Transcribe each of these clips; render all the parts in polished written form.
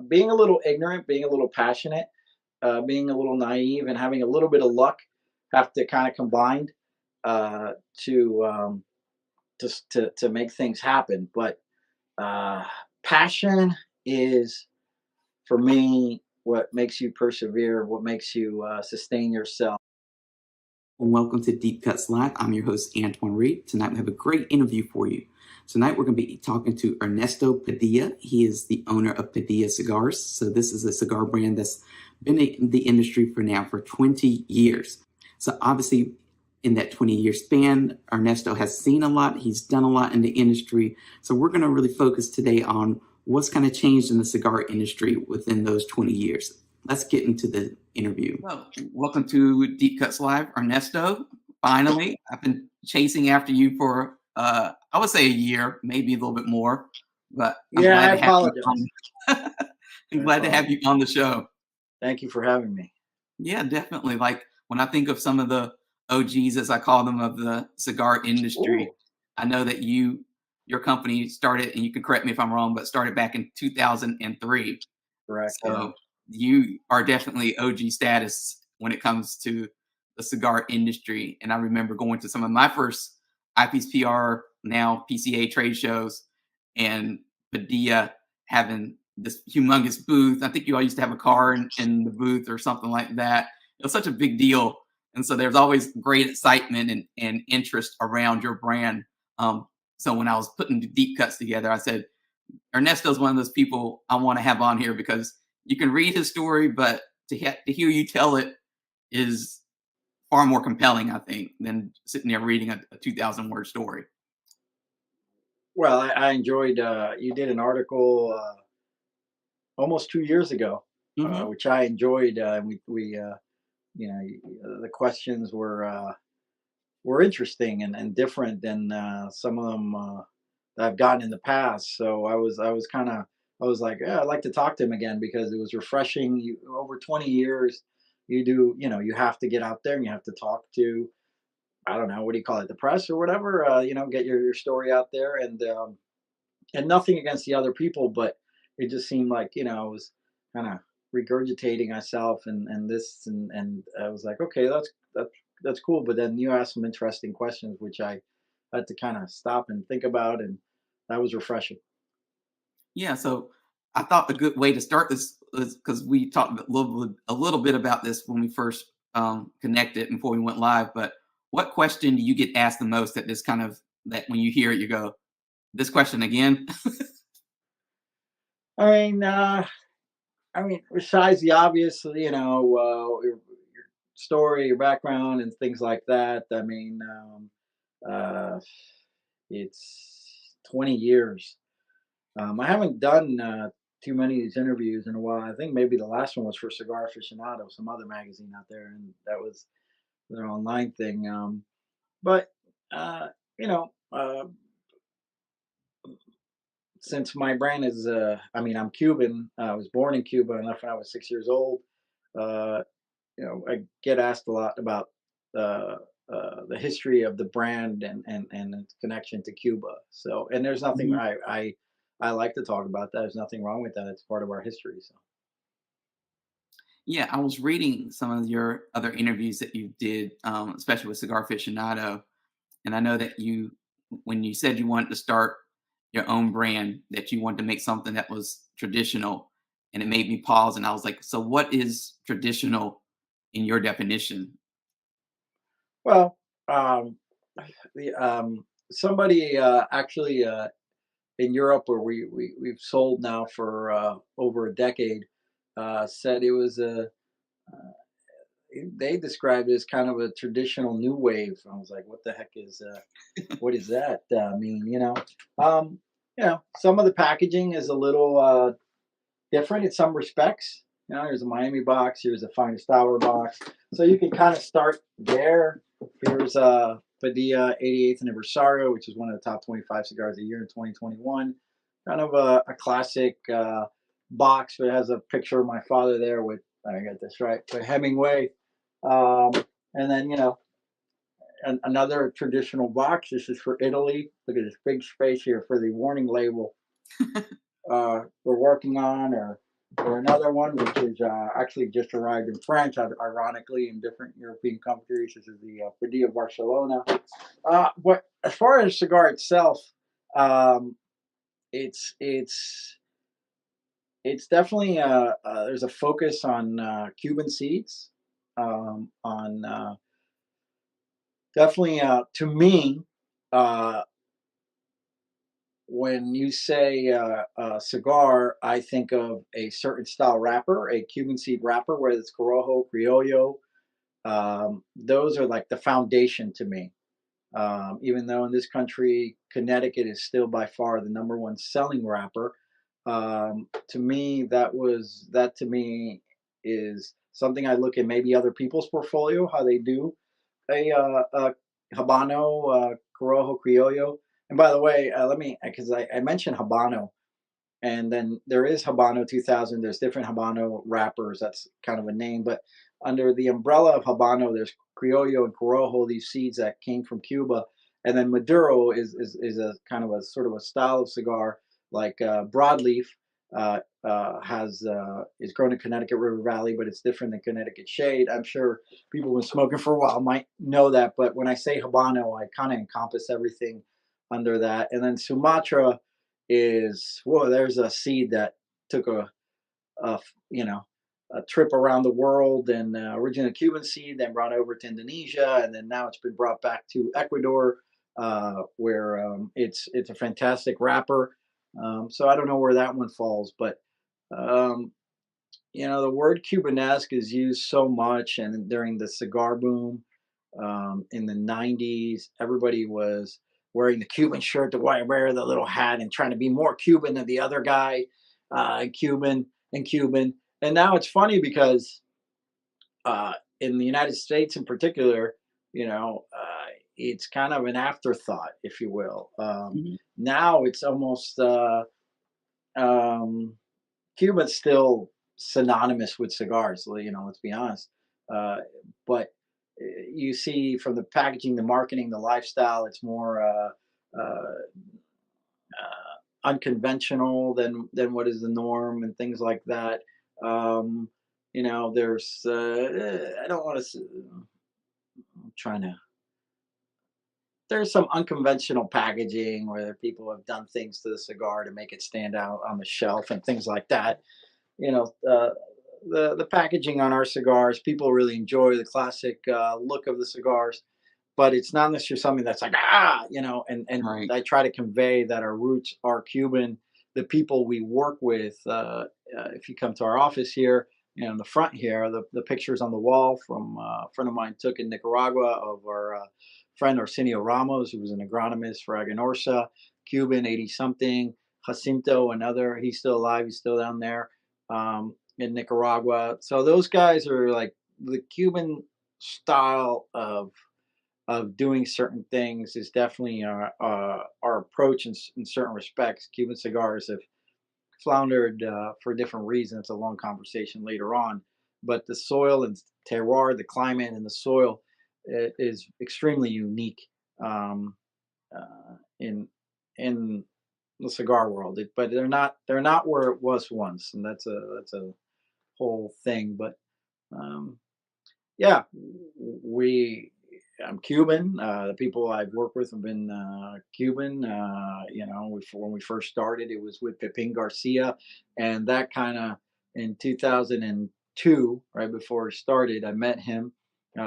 being a little ignorant, being a little passionate, being a little naive, and having a little bit of luck have to kind of combine uh, to, to make things happen. But uh, passion is, for me, what makes you persevere, what makes you sustain yourself. And welcome to Deep Cuts Live. I'm your host, Antoine Reid. Tonight we have a great interview for you. Tonight we're going to be talking to Ernesto Padilla. He is the owner of Padilla Cigars. So this is a cigar brand that's been in the industry for 20 years. So obviously in that 20-year span, Ernesto has seen a lot. He's done a lot in the industry. So we're going to really focus today on what's kind of changed in the cigar industry within those 20 years. Let's get into the interview. Well, welcome to Deep Cuts Live, Ernesto. Finally, I've been chasing after you for, I would say a year, maybe a little bit more, but I'm Yeah, I glad to have you apologize. on. I'm I glad to have apologize. you on the show. Thank you for having me. Yeah, definitely. Like when I think of some of the OGs, as I call them, of the cigar industry, Ooh, I know that your company started, and you can correct me if I'm wrong, but started back in 2003. correct. Yeah. So you are definitely OG status when it comes to the cigar industry. And I remember going to some of my first IPSPR, now PCA trade shows, and Padilla having this humongous booth. I think you all used to have a car in the booth or something like that. It was such a big deal. And so there's always great excitement and interest around your brand. So when I was putting the deep cuts together, I said, Ernesto's one of those people I want to have on here because you can read his story, but to hear you tell it is far more compelling, I think, than sitting there reading a 2,000 word story. Well, I enjoyed. You did an article almost 2 years ago, Hmm. which I enjoyed. We the questions were interesting and different than some of them that I've gotten in the past. So I was kind of, I was like, yeah, I'd like to talk to him again because it was refreshing. You, over 20 years, you do, you have to get out there and you have to talk to, I don't know, what do you call it, the press or whatever. Get your story out there, and nothing against the other people, but it just seemed like, I was kind of regurgitating myself and this, and I was like, okay, that's cool. But then you asked some interesting questions, which I had to kind of stop and think about, and that was refreshing. Yeah, so I thought a good way to start this is because we talked a little bit about this when we first connected before we went live. But what question do you get asked the most at this kind of that when you hear it, you go, this question again? I mean, besides the obvious, your story, your background, and things like that. I mean, uh, it's 20 years. I haven't done too many of these interviews in a while. I think maybe the last one was for Cigar Aficionado, some other magazine out there, and that was their online thing. But uh, you know, since my brand is, I'm Cuban. I was born in Cuba and left when I was 6 years old. Uh, I get asked a lot about uh, the history of the brand and its connection to Cuba. So, and there's nothing Mhm. I like to talk about that. There's nothing wrong with that. It's part of our history. So, Yeah, I was reading some of your other interviews that you did, especially with Cigar Aficionado, and I know that when you said you wanted to start your own brand, that you wanted to make something that was traditional, and it made me pause, and I was like, so what is traditional in your definition? well, um, the somebody actually in Europe, where we've sold now for over a decade, said it was a. They described it as kind of a traditional new wave. I was like, "What the heck is? What does that mean?" Um, some of the packaging is a little different in some respects. There's a Miami box. Here's a finest hour box. So you can kind of start there. Here's Padilla 88th Anniversario, which is one of the top 25 cigars a year in 2021. Kind of a classic box, but it has a picture of my father there with, I got this right, with Hemingway. Um, and then, another traditional box. This is for Italy. Look at this big space here for the warning label we're working on, or for another one, which is actually just arrived in France, ironically, in different European countries. This is the Padilla Barcelona. But as far as cigar itself, um, it's it's it's definitely there's a focus on Cuban seeds, on definitely to me. Uh, when you say cigar, I think of a certain style wrapper, a Cuban seed wrapper, whether it's Corojo, Criollo. Those are like the foundation to me. Even though in this country, Connecticut is still by far the number one selling wrapper, to me, that to me is something I look at maybe other people's portfolio, how they do a Habano, Corojo, Criollo. And by the way, let me, because I mentioned Habano, and then there is Habano 2000. There's different Habano wrappers. That's kind of a name, but under the umbrella of Habano, there's Criollo and Corojo, these seeds that came from Cuba, and then Maduro is a kind of a sort of a style of cigar like broadleaf. Has is grown in Connecticut River Valley, but it's different than Connecticut Shade. I'm sure people who've been smoking for a while might know that, but when I say Habano, I kind of encompass everything under that. And then Sumatra is, whoa, there's a seed that took a you know a trip around the world, and originally Cuban seed, then brought over to Indonesia, and then now it's been brought back to Ecuador, where it's a fantastic wrapper. So I don't know where that one falls, but um, the word Cubanesque is used so much, and during the cigar boom in the 90s, everybody was wearing the Cuban shirt, the white wear the little hat, and trying to be more Cuban than the other guy, Cuban and Cuban. And now it's funny because in the United States, in particular, it's kind of an afterthought, if you will. Mhm. Now it's almost um, Cuba's still synonymous with cigars. Let's be honest. Uh, but you see from the packaging, the marketing, the lifestyle, it's more unconventional than what is the norm and things like that. There's I don't want to. I'm trying to. There's some unconventional packaging where people have done things to the cigar to make it stand out on the shelf and things like that. you know, uh, the packaging on our cigars, people really enjoy the classic look of the cigars, but it's not necessarily something that's like and Right. I try to convey that our roots are Cuban. The people we work with, if you come to our office here, in the front here, the pictures on the wall from a friend of mine took in Nicaragua of our friend Arsenio Ramos, who was an agronomist for Aganorsa, Cuban, 80 something. Jacinto, another, he's still alive, he's still down there in Nicaragua. So those guys are like the Cuban style of doing certain things is definitely our approach in certain respects. Cuban cigars have floundered for different reasons. It's a long conversation later on, but the soil and terroir, the climate and the soil is extremely unique in the cigar world. But they're not where it was once, and that's a whole thing. But um, yeah, we. I'm Cuban. The people I've worked with have been Cuban. When we first started, it was with Pepin Garcia, and that kind of in 2002, right before it started, I met him.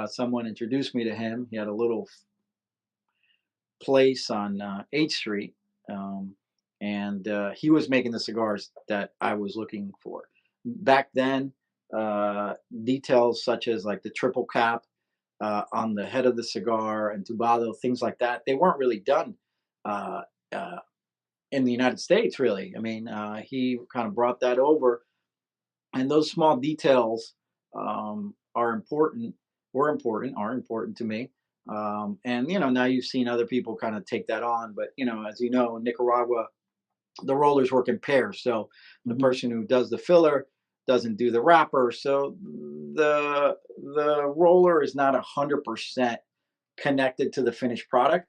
Someone introduced me to him. He had a little place on 8th Street, and he was making the cigars that I was looking for. Back then, uh, details such as like the triple cap on the head of the cigar and tubado, things like that, they weren't really done uh, uh, in the United States, really. I mean, he kind of brought that over, and those small details are important, were important, are important to me. And now you've seen other people kind of take that on, but as you know, in Nicaragua, the rollers work in pairs. So the Mhm. person who does the filler doesn't do the wrapper. So the roller is not 100% connected to the finished product.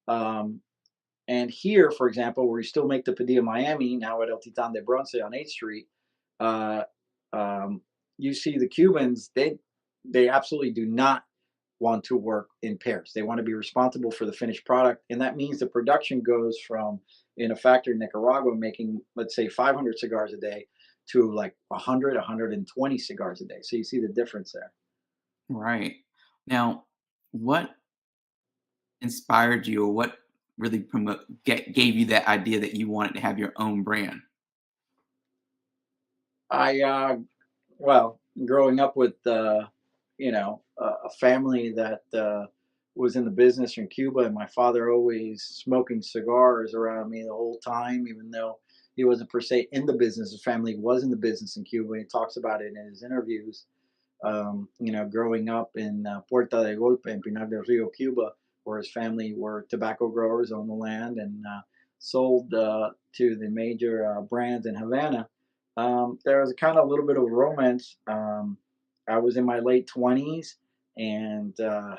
Um, and here, for example, where we still make the Padilla Miami now at El Titan de Bronce on 8th Street, Uh, um, you see the Cubans, they absolutely do not want to work in pairs. They want to be responsible for the finished product, and that means the production goes from in a factory in Nicaragua making, let's say, 500 cigars a day to like 100, 120 cigars a day. So you see the difference there. Right. Now, what inspired you, or what really gave you that idea that you wanted to have your own brand? I well, growing up with a family that was in the business in Cuba, and my father always smoking cigars around me the whole time, even though he wasn't per se in the business. His family was in the business in Cuba. He talks about it in his interviews. Growing up in Puerta de Golpe in Pinar del Rio, Cuba, where his family were tobacco growers on the land and sold to the major brands in Havana. There was a kind of little bit of romance. I was in my late 20s, and I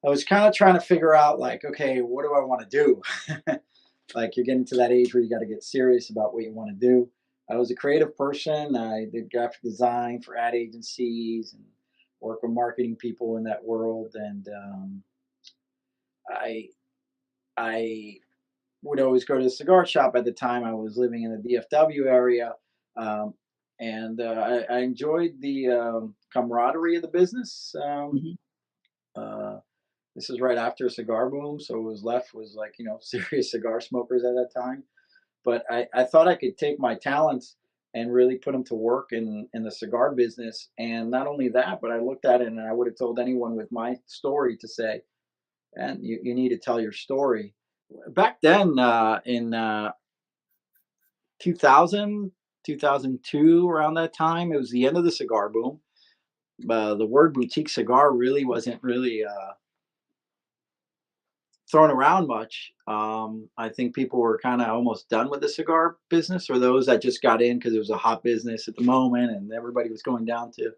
was kind of trying to figure out, like, okay, what do I want to do? Like, you're getting to that age where you got to get serious about what you want to do. I was a creative person. I did graphic design for ad agencies and work with marketing people in that world. And I I would always go to the cigar shop. At the time, I was living in the DFW area, um, and I enjoyed the camaraderie of the business. Mhm. Uh, this is right after a cigar boom, so what was left was like serious cigar smokers at that time. But I thought I could take my talents and really put them to work in the cigar business. And not only that, but I looked at it and I would have told anyone with my story to say, and you need to tell your story. Back then, in 2000, 2002, around that time, it was the end of the cigar boom. The word boutique cigar really wasn't really thrown around much. I think people were kind of almost done with the cigar business, or those that just got in because it was a hot business at the moment, and everybody was going down to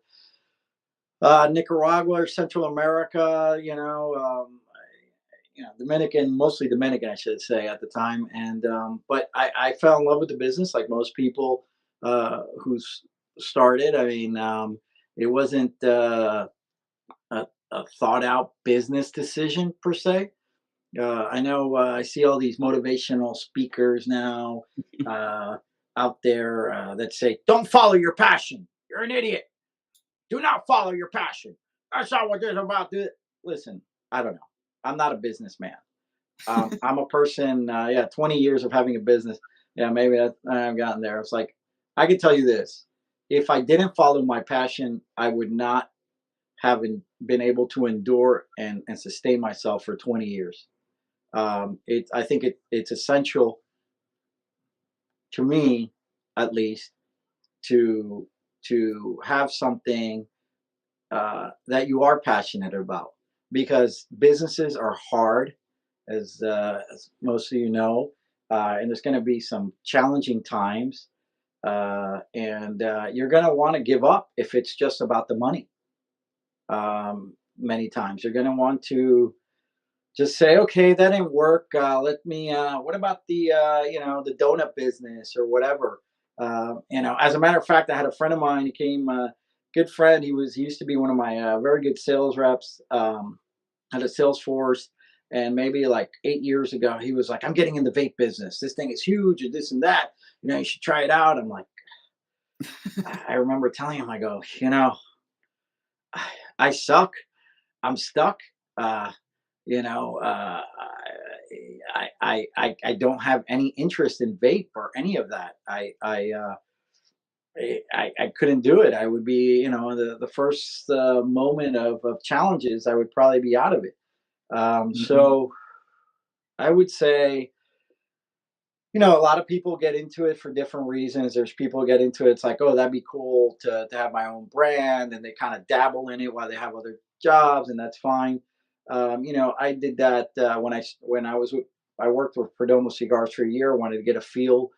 Nicaragua or Central America. Dominican, mostly Dominican, I should say, at the time. And but I fell in love with the business, like most people who started. I mean, it wasn't a thought out business decision per se. I know I see all these motivational speakers now uh, out there that say, "Don't follow your passion. You're an idiot. Do not follow your passion. That's not what it's about." Listen, I don't know. I'm not a businessman. I'm a person. Yeah, 20 years of having a business. Yeah, maybe I've gotten there. It's like I can tell you this: if I didn't follow my passion, I would not have been able to endure and sustain myself for 20 years. I think it's essential to me, at least, to have something that you are passionate about, because businesses are hard, as most of you know, and there's going to be some challenging times, and you're going to want to give up if it's just about the money. Many times you're going to want to just say, okay, that didn't work. Let me. What about the the donut business or whatever? As a matter of fact, I had a friend of mine. He came, good friend. He used to be one of my very good sales reps. Had a sales force, and maybe like 8 years ago, he was like, "I'm getting in the vape business. This thing is huge, and this and that. You should try it out." I'm like, I remember telling him, I go, I suck. I'm stuck. Uh, you know, I don't have any interest in vape or any of that. I couldn't do it. I would be, the first moment of challenges, I would probably be out of it. Mhm. So I would say, a lot of people get into it for different reasons. There's people who get into it. It's like, oh, that'd be cool to have my own brand, and they kind of dabble in it while they have other jobs, and that's fine. I did that when I worked with Perdomo Cigars for a year. I wanted to get a feel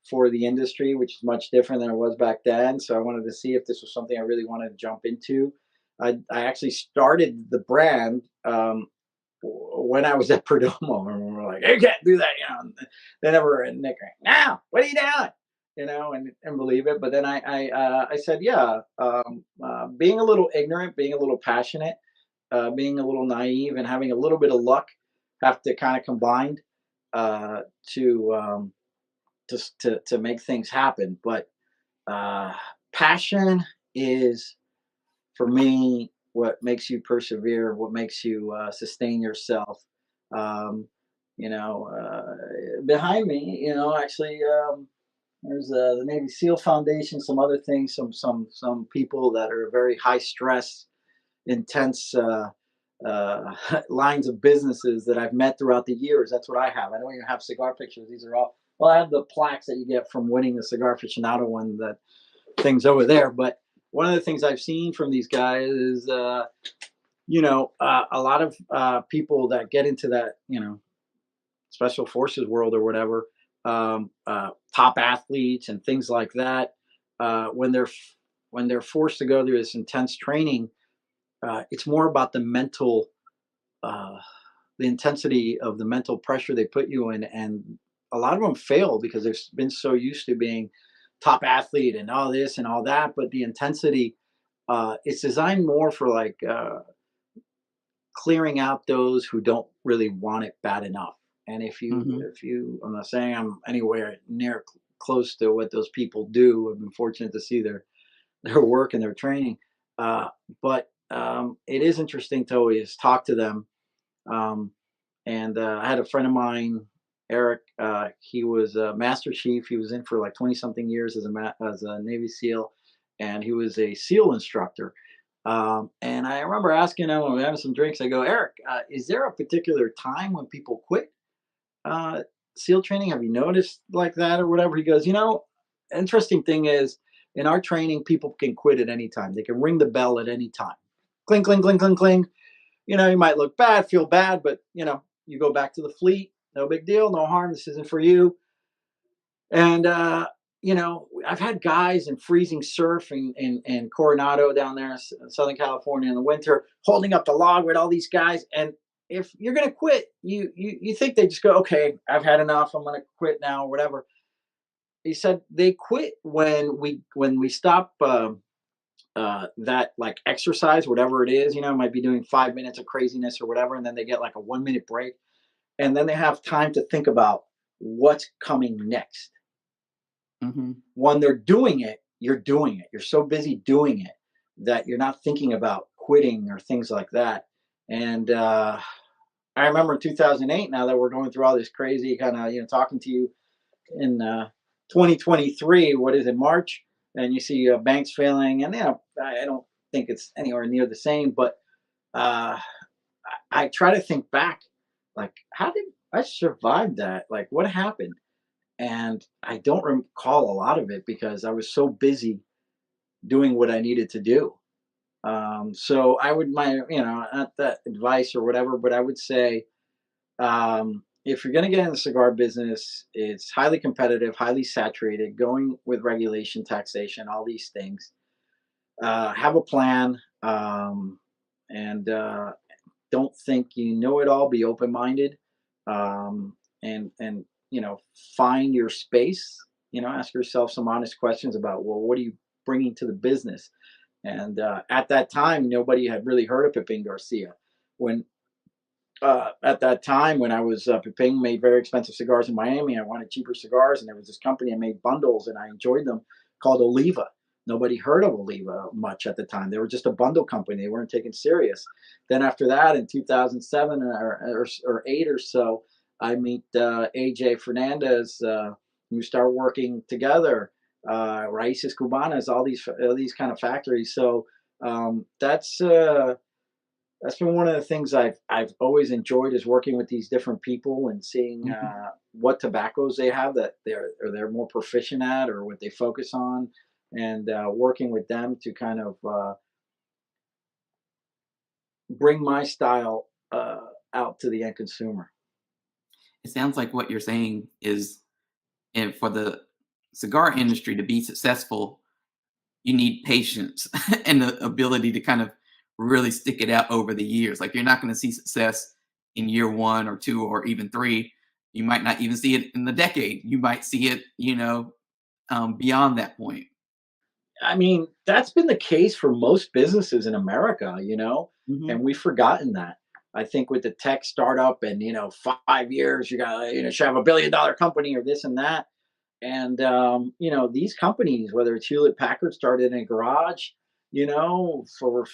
for the industry, which is much different than it was back then. So I wanted to see if this was something I really wanted to jump into. I actually started the brand when I was at Perdomo, and we were like, "You can't do that," They never Nick, "Now, what are you doing?" and believe it. But then I said, yeah, being a little ignorant, being a little passionate, being a little naive, and having a little bit of luck have to kind of combine uh, to to make things happen. But uh, passion is, for me, what makes you persevere, what makes you sustain yourself. Um, behind me, actually, there's the Navy SEAL Foundation, some other things, some people that are very high stress, intense lines of businesses that I've met throughout the years. That's what I have. I don't even have cigar pictures. These are all, well, I have the plaques that you get from winning the Cigar Aficionado one, that things over there. But one of the things I've seen from these guys is, a lot of people that get into that, special forces world or whatever, top athletes and things like that, when they're forced to go through this intense training, it's more about uh, the intensity of the mental pressure they put you in, and a lot of them fail because they've been so used to being top athlete and all this and all that. But the intensity, it's designed more for like clearing out those who don't really want it bad enough. And Hmm. I'm not saying I'm anywhere near close to what those people do. I've been fortunate to see their work and their training, uh, but it is interesting to always talk to them. Um, and I had a friend of mine, Eric. He was a Master Chief. He was in for like 20 something years as as a Navy SEAL, and he was a SEAL instructor. And I remember asking him when we were having some drinks. I go, Eric, is there a particular time when people quit uh, SEAL training? Have you noticed like that or whatever? He goes, interesting thing is, in our training, people can quit at any time. They can ring the bell at any time. Cling, cling, cling, cling, cling. You might look bad, feel bad, but you go back to the fleet. No big deal, no harm. This isn't for you. And I've had guys in freezing surf in Coronado down there, in Southern California, in the winter, holding up the log with all these guys. And if you're gonna quit, you think they just go, okay, I've had enough. I'm gonna quit now, or whatever. He said they quit when we stop that like exercise, whatever it is. Might be doing 5 minutes of craziness or whatever, and then they get like a 1 minute break, and then they have time to think about what's coming next. Hmm. When they're doing it, you're doing it. You're so busy doing it that you're not thinking about quitting or things like that. And I remember in 2008, now that we're going through all this crazy kind of, talking to you in 2023, what is it, March? And you see banks failing, and I don't think it's anywhere near the same, but uh, I try to think back, like, how did I survive that? Like, what happened? And I don't recall a lot of it because I was so busy doing what I needed to do. So I would, not that advice or whatever, but I would say, if you're going to get in the cigar business, it's highly competitive, highly saturated, going with regulation, taxation, all these things. Have a plan, and don't think you know it all. Be open minded, and find your space. Ask yourself some honest questions about, well, what are you bringing to the business? And at that time, nobody had really heard of Pepin Garcia. When At that time, when I was Pepin made very expensive cigars in Miami, I wanted cheaper cigars, and there was this company that made bundles, and I enjoyed them, called Oliva. Nobody heard of Oliva much at the time. They were just a bundle company. They weren't taken serious. Then after that, in 2007 or 8 or so, I meet AJ Fernandez. We start working together. Raíces Cubanas, all these kind of factories. So that's been one of the things I've always enjoyed, is working with these different people and seeing Hmm. what tobaccos they have that they're more proficient at, or what they focus on, and working with them to kind of bring my style out to the end consumer. It sounds like what you're saying is, and for the cigar industry to be successful, you need patience and the ability to kind of really stick it out over the years. Like, you're not going to see success in year one or two or even three. You might not even see it in the decade. You might see it, beyond that point? I mean, that's been the case for most businesses in America, Hmm. and we've forgotten that. I think with the tech startup and, 5 years, you got, should have $1 billion company or this and that. And, these companies, whether it's Hewlett Packard started in a garage, for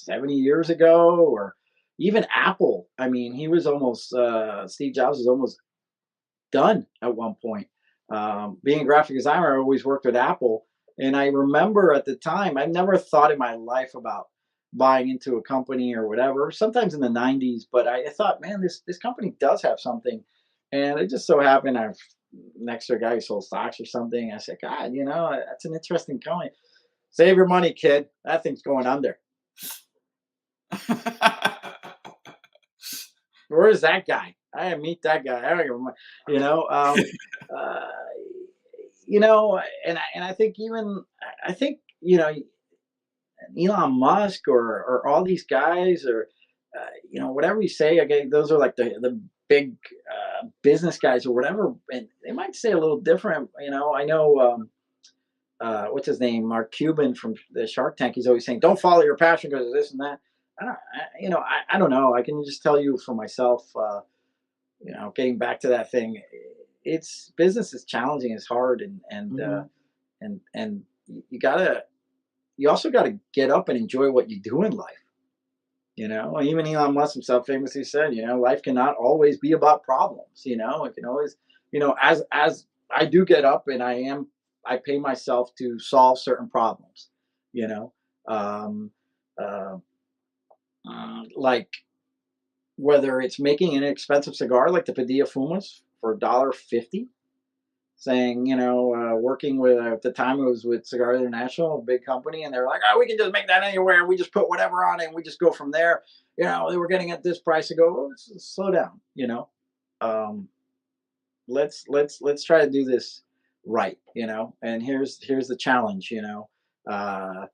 70 years ago, or even Apple. I mean, Steve Jobs was almost done at one point. Being a graphic designer, I always worked with Apple, and I remember at the time, I never thought in my life about buying into a company or whatever. Sometimes in the '90s, but I thought, man, this company does have something, and it just so happened I next to a guy who sold stocks or something. I said, God, that's an interesting company. Save your money, kid. That thing's going under. Where is that guy? I didn't meet that guy. I don't even remember. You know, uh, and I think I think Elon Musk or all these guys or whatever you say. Again, those are like the big business guys or whatever, and they might say a little different. I know. What's his name? Mark Cuban from the Shark Tank. He's always saying, "Don't follow your passion because of this and that." I don't know. I can just tell you for myself. Getting back to that thing, it's business is challenging, it's hard, Hmm. and you also gotta get up and enjoy what you do in life. Even Elon Musk himself famously said, life cannot always be about problems. It can always, as I do get up and I pay myself to solve certain problems. You know, um, uh, like whether it's making an expensive cigar like the Padilla Fumas for $1.50, saying, working with at the time it was with Cigar International, a big company, and they're like, oh, we can just make that anywhere. We just put whatever on it, and we just go from there. They were getting at this price. I go, oh, slow down. Um, let's try to do this right. And here's the challenge. Uh,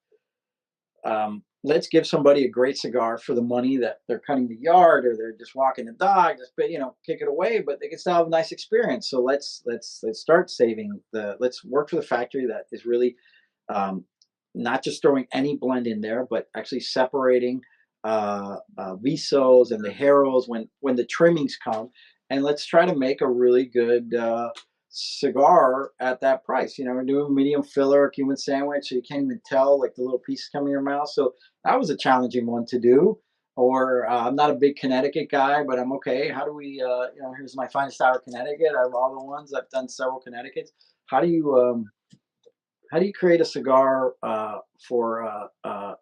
let's give somebody a great cigar for the money that they're cutting the yard or they're just walking the dog, just kick it away, but they can still have a nice experience. So let's start saving let's work for the factory that is really um, not just throwing any blend in there, but actually separating visos and the harrows when the trimmings come, and let's try to make a really good cigar at that price. We're doing medium filler, Cuban sandwich, so you can't even tell like the little pieces come in your mouth. So that was a challenging one to do. Or I'm not a big Connecticut guy, but I'm okay. How do we? Here's my finest hour Connecticut. I have all the ones. I've done several Connecticut's. How do you create a cigar for a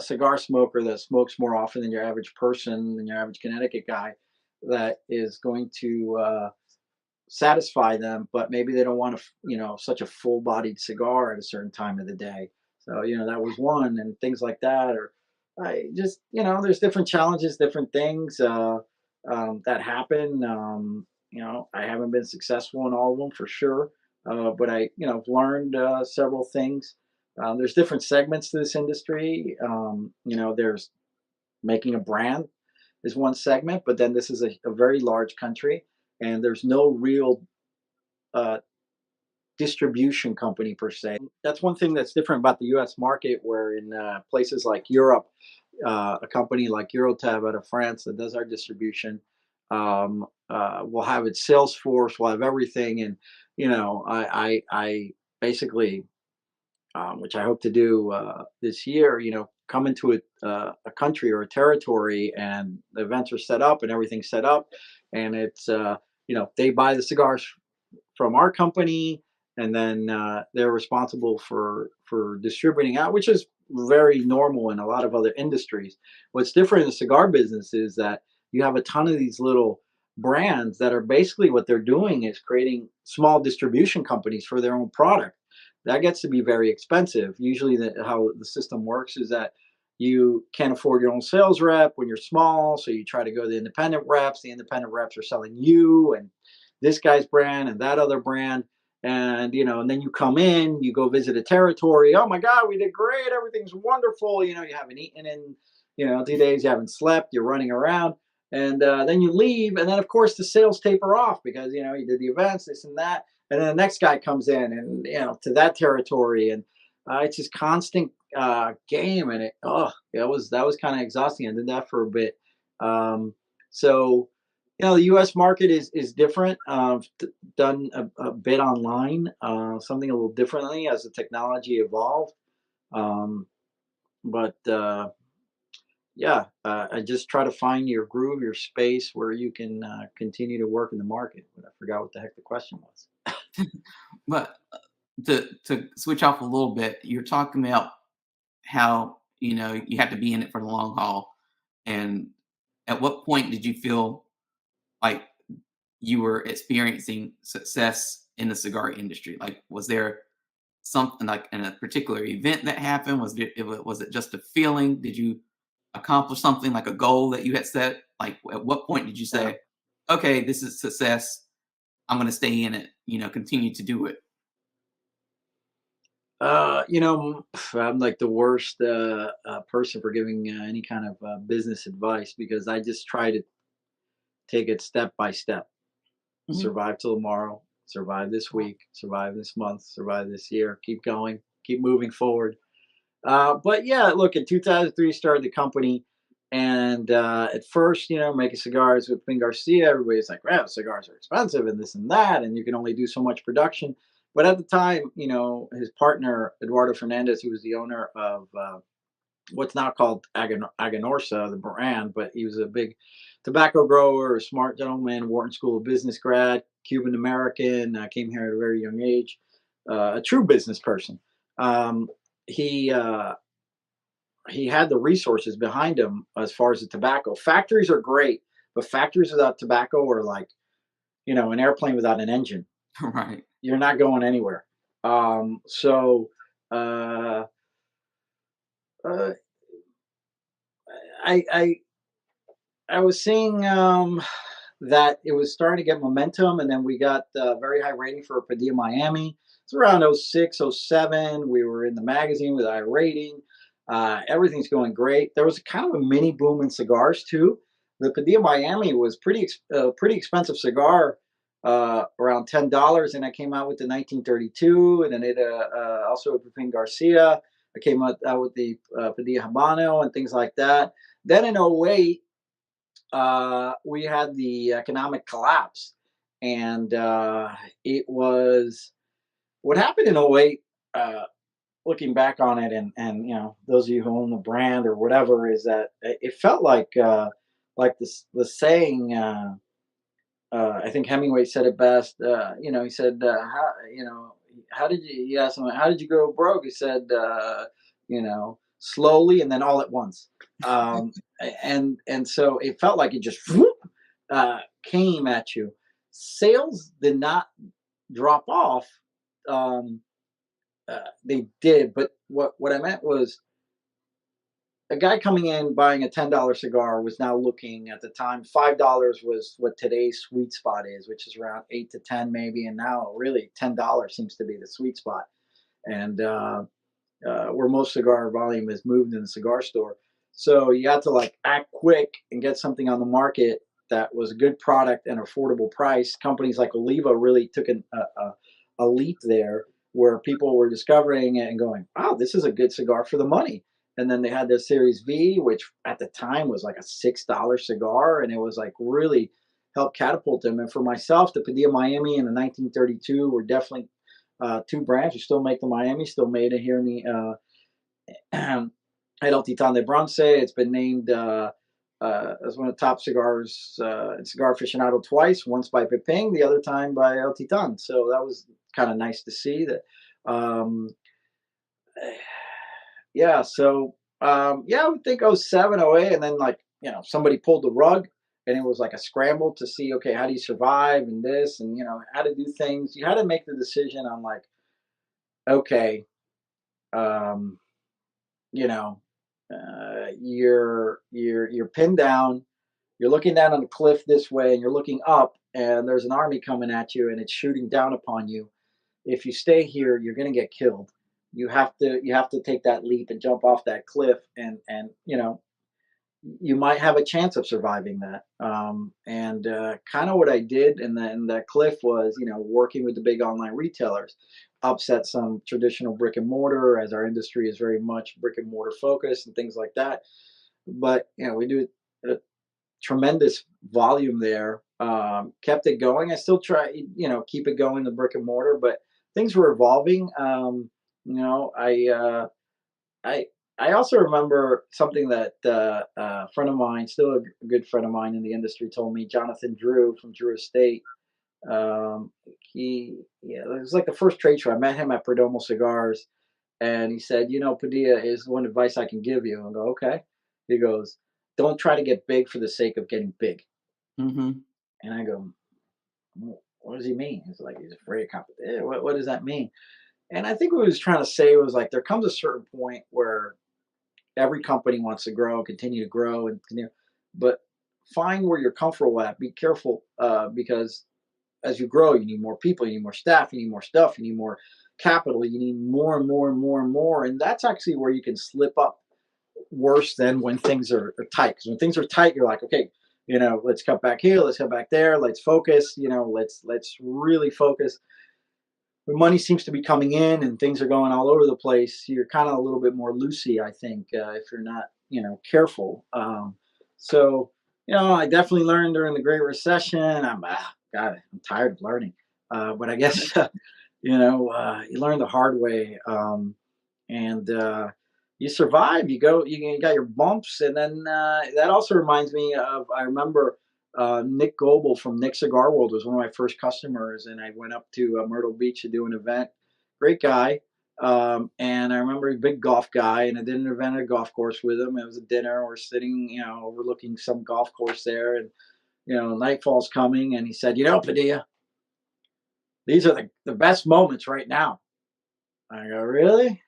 cigar smoker that smokes more often than your average person, than your average Connecticut guy, that is going to satisfy them, but maybe they don't want such a full-bodied cigar at a certain time of the day. So that was one, and things like that. Or I just there's different challenges, different things that happen. I haven't been successful in all of them for sure, but I have learned several things. There's different segments to this industry. There's making a brand is one segment, but then this is a very large country, and there's no real uh, distribution company per se. That's one thing that's different about the U.S. market, where in places like Europe, a company like Eurotab out of France that does our distribution will have its sales force, will have everything, and I basically which I hope to do this year, come into a country or a territory and the events are set up and everything's set up. And it's, they buy the cigars from our company, and then they're responsible for distributing out, which is very normal in a lot of other industries. What's different in the cigar business is that you have a ton of these little brands that are basically what they're doing is creating small distribution companies for their own product. That gets to be very expensive. Usually, how the system works is that you can't afford your own sales rep when you're small, so you try to go to the independent reps. The independent reps are selling you and this guy's brand and that other brand, and and then you come in, you go visit a territory. Oh my God, we did great, everything's wonderful. You haven't eaten in 2 days, you haven't slept, you're running around, and then you leave, and then of course the sales taper off because you did the events, this and that, and then the next guy comes in, and to that territory, and it's just constant game, and that was kind of exhausting. I did that for a bit. So the U.S. market is different. Done a bit online, something a little differently as the technology evolved. Um, but yeah, I just try to find your groove, your space where you can continue to work in the market. But I forgot what the heck the question was. But to switch off a little bit, you're talking about how you have to be in it for the long haul, and at what point did you feel like you were experiencing success in the cigar industry? Like, was there something like in a particular event that happened? Was it just a feeling? Did you accomplish something like a goal that you had set? Like, at what point did you Yeah. say, "Okay, this is success. I'm going to stay in it. Continue to do it." I'm like the worst person for giving any kind of business advice because I just try to take it step by step. Mhm. Survive till tomorrow, survive this week, survive this month, survive this year, keep going, keep moving forward. But yeah, look, in 2003, started the company. And at first, making cigars with Pin Garcia, everybody's like, well, cigars are expensive and this and that, and you can only do so much production. But at the time, his partner, Eduardo Fernandez, who was the owner of what's now called Aganorsa, the brand, but he was a big tobacco grower, a smart gentleman, Wharton School of Business grad, Cuban American, came here at a very young age, a true business person. Um, he uh, he had the resources behind him as far as the tobacco. Factories are great, but factories without tobacco are like an airplane without an engine. Right. You're not going anywhere. So uh, uh, I I was seeing that it was starting to get momentum, and then we got very high rating for Padilla Miami. It's around '06, '07. We were in the magazine with high rating. Everything's going great. There was kind of a mini boom in cigars too. The Padilla Miami was pretty expensive cigar, around $10, and I came out with the 1932, and then it also with Pepin Garcia. I came out with the Padilla Habano and things like that. Then in '08, we had the economic collapse, and it was what happened in '08. Looking back on it, and those of you who own the brand or whatever, is that it felt like this the saying. I think Hemingway said it best. He said, how did you? He asked him, how did you go broke? He said, slowly and then all at once. And so it felt like it just whoop, came at you. Sales did not drop off. Um, they did, but what I meant was a guy coming in buying a $10 cigar was now looking at the time $5 was what today's sweet spot is, which is around 8 to 10 maybe, and now really $10 seems to be the sweet spot, and where most cigar volume is moved in the cigar store. So you had to like act quick and get something on the market that was a good product and affordable price. Companies like Oliva really took a leap there, where people were discovering it and going, "Wow, this is a good cigar for the money." And then they had their Series V, which at the time was like a $6 cigar, and it was like really helped catapult them. And for myself, the Padilla Miami and the 1932 were definitely two brands. We still make the Miami, still made it here in the at El Titan de Bronce. It's been named as one of the top cigars in Cigar Aficionado twice, once by Peping, the other time by El Titan. So that was kind of nice to see that. Um, yeah, so yeah, I would think '07, '08, and then like somebody pulled the rug, and it was like a scramble to see, okay, how do you survive and this, and how to do things. You had to make the decision on like, okay, um, you know, you're pinned down. You're looking down on the cliff this way, and you're looking up, and there's an army coming at you, and it's shooting down upon you. If you stay here, you're going to get killed. You have to take that leap and jump off that cliff, and you might have a chance of surviving that. And kind of what I did in that cliff was, working with the big online retailers, upset some traditional brick and mortar, as our industry is very much brick and mortar focused and things like that. But we do a tremendous volume there. Kept it going. I still try, keep it going the brick and mortar, but things were evolving. You know, I uh, I I also remember something that a friend of mine, still a good friend of mine in the industry, told me. Jonathan Drew from Drew Estate. Yeah, it was like the first trade show. I met him at Perdomo Cigars, and he said, Padilla, is one advice I can give you. I go, okay. He goes, don't try to get big for the sake of getting big. Hmm. And I go, what does he mean? He's like, he's afraid of competition. What does that mean? And I think what he was trying to say was like, there comes a certain point where every company wants to grow, continue to grow, and continue, but find where you're comfortable at. Be careful, because as you grow, you need more people, you need more staff, you need more stuff, you need more capital, you need more and more and more and more, and that's actually where you can slip up worse than when things are tight. Because when things are tight, you're like, okay, let's cut back here, let's cut back there, let's focus, let's really focus. When money seems to be coming in and things are going all over the place, you're kind of a little bit more loosey, I think, if you're not, careful. So, I definitely learned during the Great Recession. God, I'm tired of learning. But I guess, you learn the hard way. And You survive. You got your bumps. And then that also reminds me of, I remember Nick Goebel from Nick Cigar World was one of my first customers, and I went up to Myrtle Beach to do an event. Great guy. And I remember a big golf guy, and I did an event at a golf course with him. It was a dinner. We're sitting, overlooking some golf course there, and nightfall's coming, and he said, Padilla, these are the best moments right now. I go, really?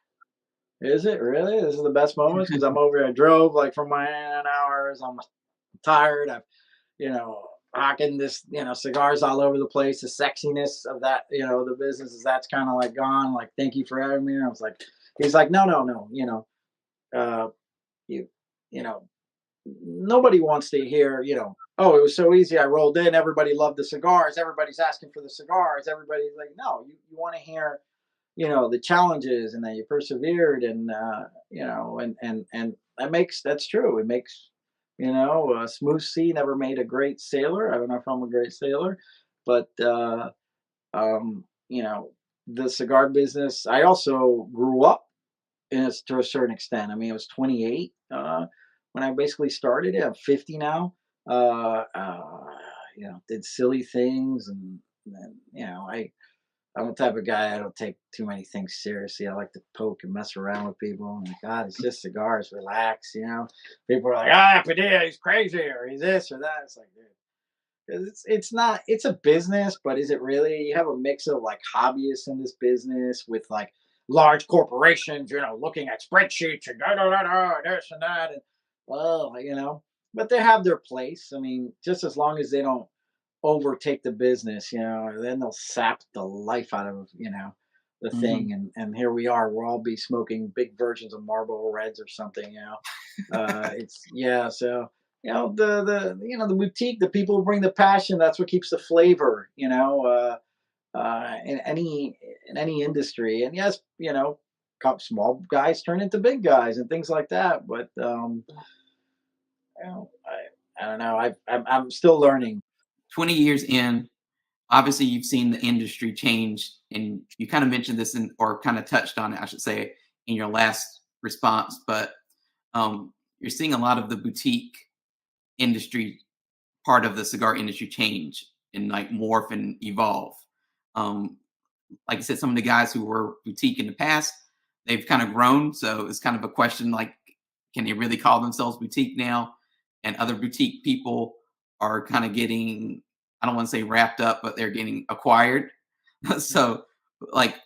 Is it really? This is the best moments because I'm over. I drove like for my 8 hours. I'm tired. I've rocking this, cigars all over the place. The sexiness of that, the business is that's kind of like gone. Like, thank you for having me. I was like, he's like, no, no, no. Uh, you, you know, nobody wants to hear, oh, it was so easy. I rolled in. Everybody loved the cigars. Everybody's asking for the cigars. Everybody's like, no, you want to hear, the challenges and that you persevered, and and that's true. It makes, a smooth sea never made a great sailor. I don't know if I'm a great sailor, but um you know the cigar business, I also grew up in it to a certain extent. I mean, I was 28 when I basically started it. I'm 50 now. uh, uh did silly things, and I'm the type of guy, I don't take too many things seriously. I like to poke and mess around with people. And God, it's just cigars. Relax. People are like, Padilla, he's crazy, or he's this or that. It's like, dude, it's not. It's a business, but is it really? You have a mix of like hobbyists in this business with like large corporations, looking at spreadsheets and this and that, and well, but they have their place. I mean, just as long as they don't overtake the business, then they'll sap the life out of, the Hmm. thing. And here we are, we'll all be smoking big versions of Marlboro Reds or something, it's yeah. So the boutique, the people who bring the passion, that's what keeps the flavor, in any industry. And yes, small guys turn into big guys and things like that. But I don't know. I'm still learning. 20 years in, obviously you've seen the industry change, and you kind of mentioned this or kind of touched on it, I should say, in your last response. But you're seeing a lot of the boutique industry, part of the cigar industry, change and like morph and evolve. Um, like I said, some of the guys who were boutique in the past, they've kind of grown. So it's kind of a question like, can they really call themselves boutique now? And other boutique people are kind of getting, I don't want to say wrapped up, but they're getting acquired. So, like,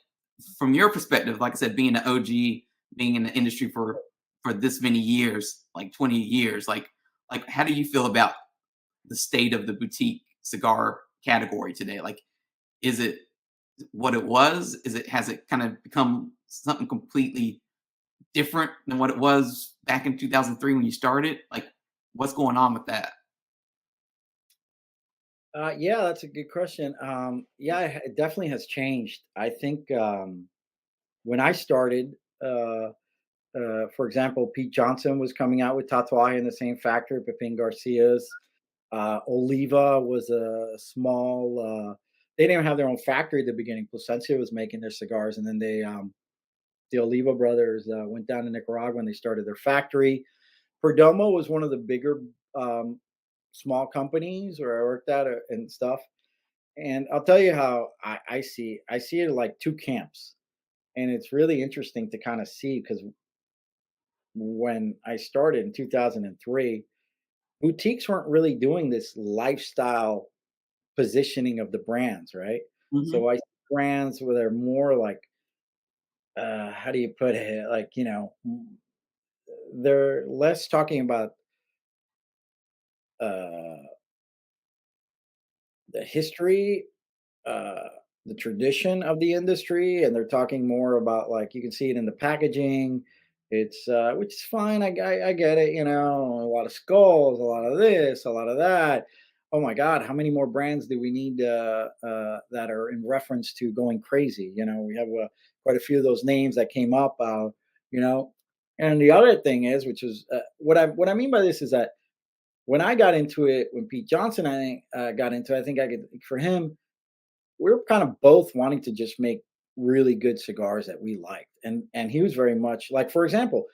from your perspective, like I said, being an OG, being in the industry for this many years, like 20 years, like how do you feel about the state of the boutique cigar category today? Like, is it what it was? Has it kind of become something completely different than what it was back in 2003 when you started? Like, What's going on with that? Yeah, that's a good question. Yeah, it definitely has changed. I think when I started, uh, for example, Pete Johnson was coming out with Tatuaje in the same factory, Pepin Garcia's. Oliva was a small, they didn't even have their own factory at the beginning. Plasencia was making their cigars, and then the Oliva brothers went down to Nicaragua and they started their factory. Perdomo was one of the bigger um, small companies where I worked at and stuff. And I'll tell you how I see it like two camps, and it's really interesting to kind of see because when I started in 2003, boutiques weren't really doing this lifestyle positioning of the brands, right? Mhm. So I see brands where they're more like, how do you put it? Like, they're less talking about uh, the history, uh, the tradition of the industry, and they're talking more about like you can see it in the packaging. It's which is fine. I get it. A lot of skulls, a lot of this, a lot of that. Oh my God, how many more brands do we need that are in reference to going crazy? We have quite a few of those names that came up. You know, and the other thing is, which is what I mean by this is that when I got into it, when Pete Johnson I think got into it, I think I could for him we were kind of both wanting to just make really good cigars that we liked. And he was very much like, for example,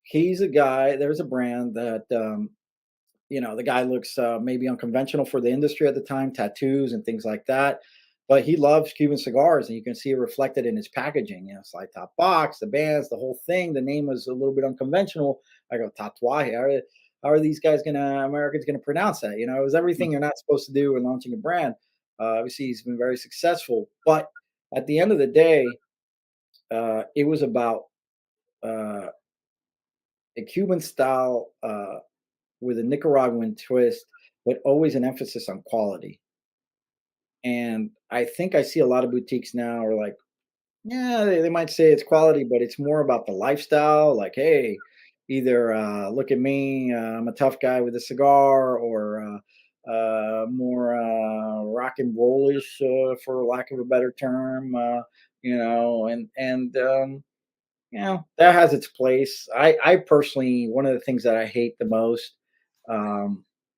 he's a guy, there's a brand that the guy looks maybe unconventional for the industry at the time, tattoos and things like that. But he loves Cuban cigars, and you can see it reflected in his packaging. Slide top box, the bands, the whole thing. The name was a little bit unconventional. I go, Tatuaje. How are these guys Americans gonna pronounce that? It was everything you're not supposed to do when launching a brand. Obviously, he's been very successful, but at the end of the day, it was about uh, a Cuban style with a Nicaraguan twist, but always an emphasis on quality. And I think I see a lot of boutiques now are like, yeah, they might say it's quality, but it's more about the lifestyle. Like, hey, either look at me, I'm a tough guy with a cigar, or more rock and rollish, for lack of a better term. That has its place. I personally, one of the things that I hate the most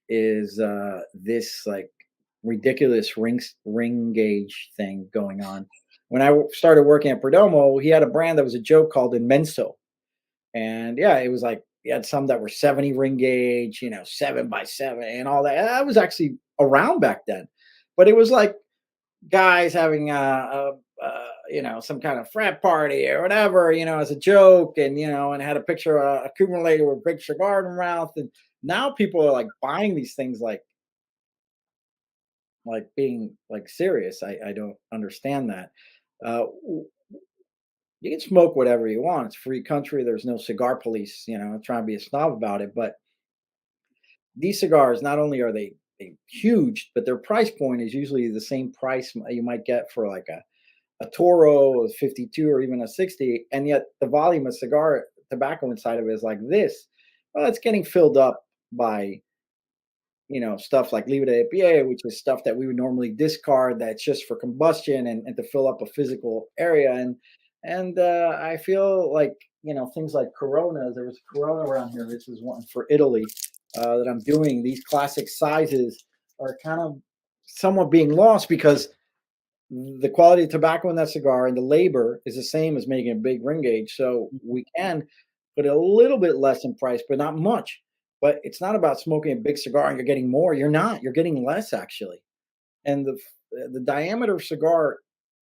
is this like ridiculous ring gauge thing going on. When I started working at Perdomo, he had a brand that was a joke called Inmenso, and yeah, it was like he had some that were 70 ring gauge, 7x7, and all that. I was actually around back then, but it was like guys having some kind of frat party or whatever, as a joke, and had a picture of a Cuban lady with a big cigar in her mouth, and now people are like buying these things like being like serious. I don't understand that. You can smoke whatever you want. It's a free country. There's no cigar police, trying to be a snob about it. But these cigars, not only are they huge, but their price point is usually the same price you might get for like a Toro, a 52, or even a 60, and yet the volume of cigar tobacco inside of it is like this. Well, it's getting filled up by stuff like Libre de Pie, which is stuff that we would normally discard that's just for combustion and to fill up a physical area. And I feel like, things like Coronas, there was a Corona around here. This is one for Italy that I'm doing. These classic sizes are kind of somewhat being lost because the quality of tobacco in that cigar and the labor is the same as making a big ring gauge. So we can put a little bit less in price, but not much. But it's not about smoking a big cigar and you're getting more. You're not. You're getting less actually. And the diameter of cigar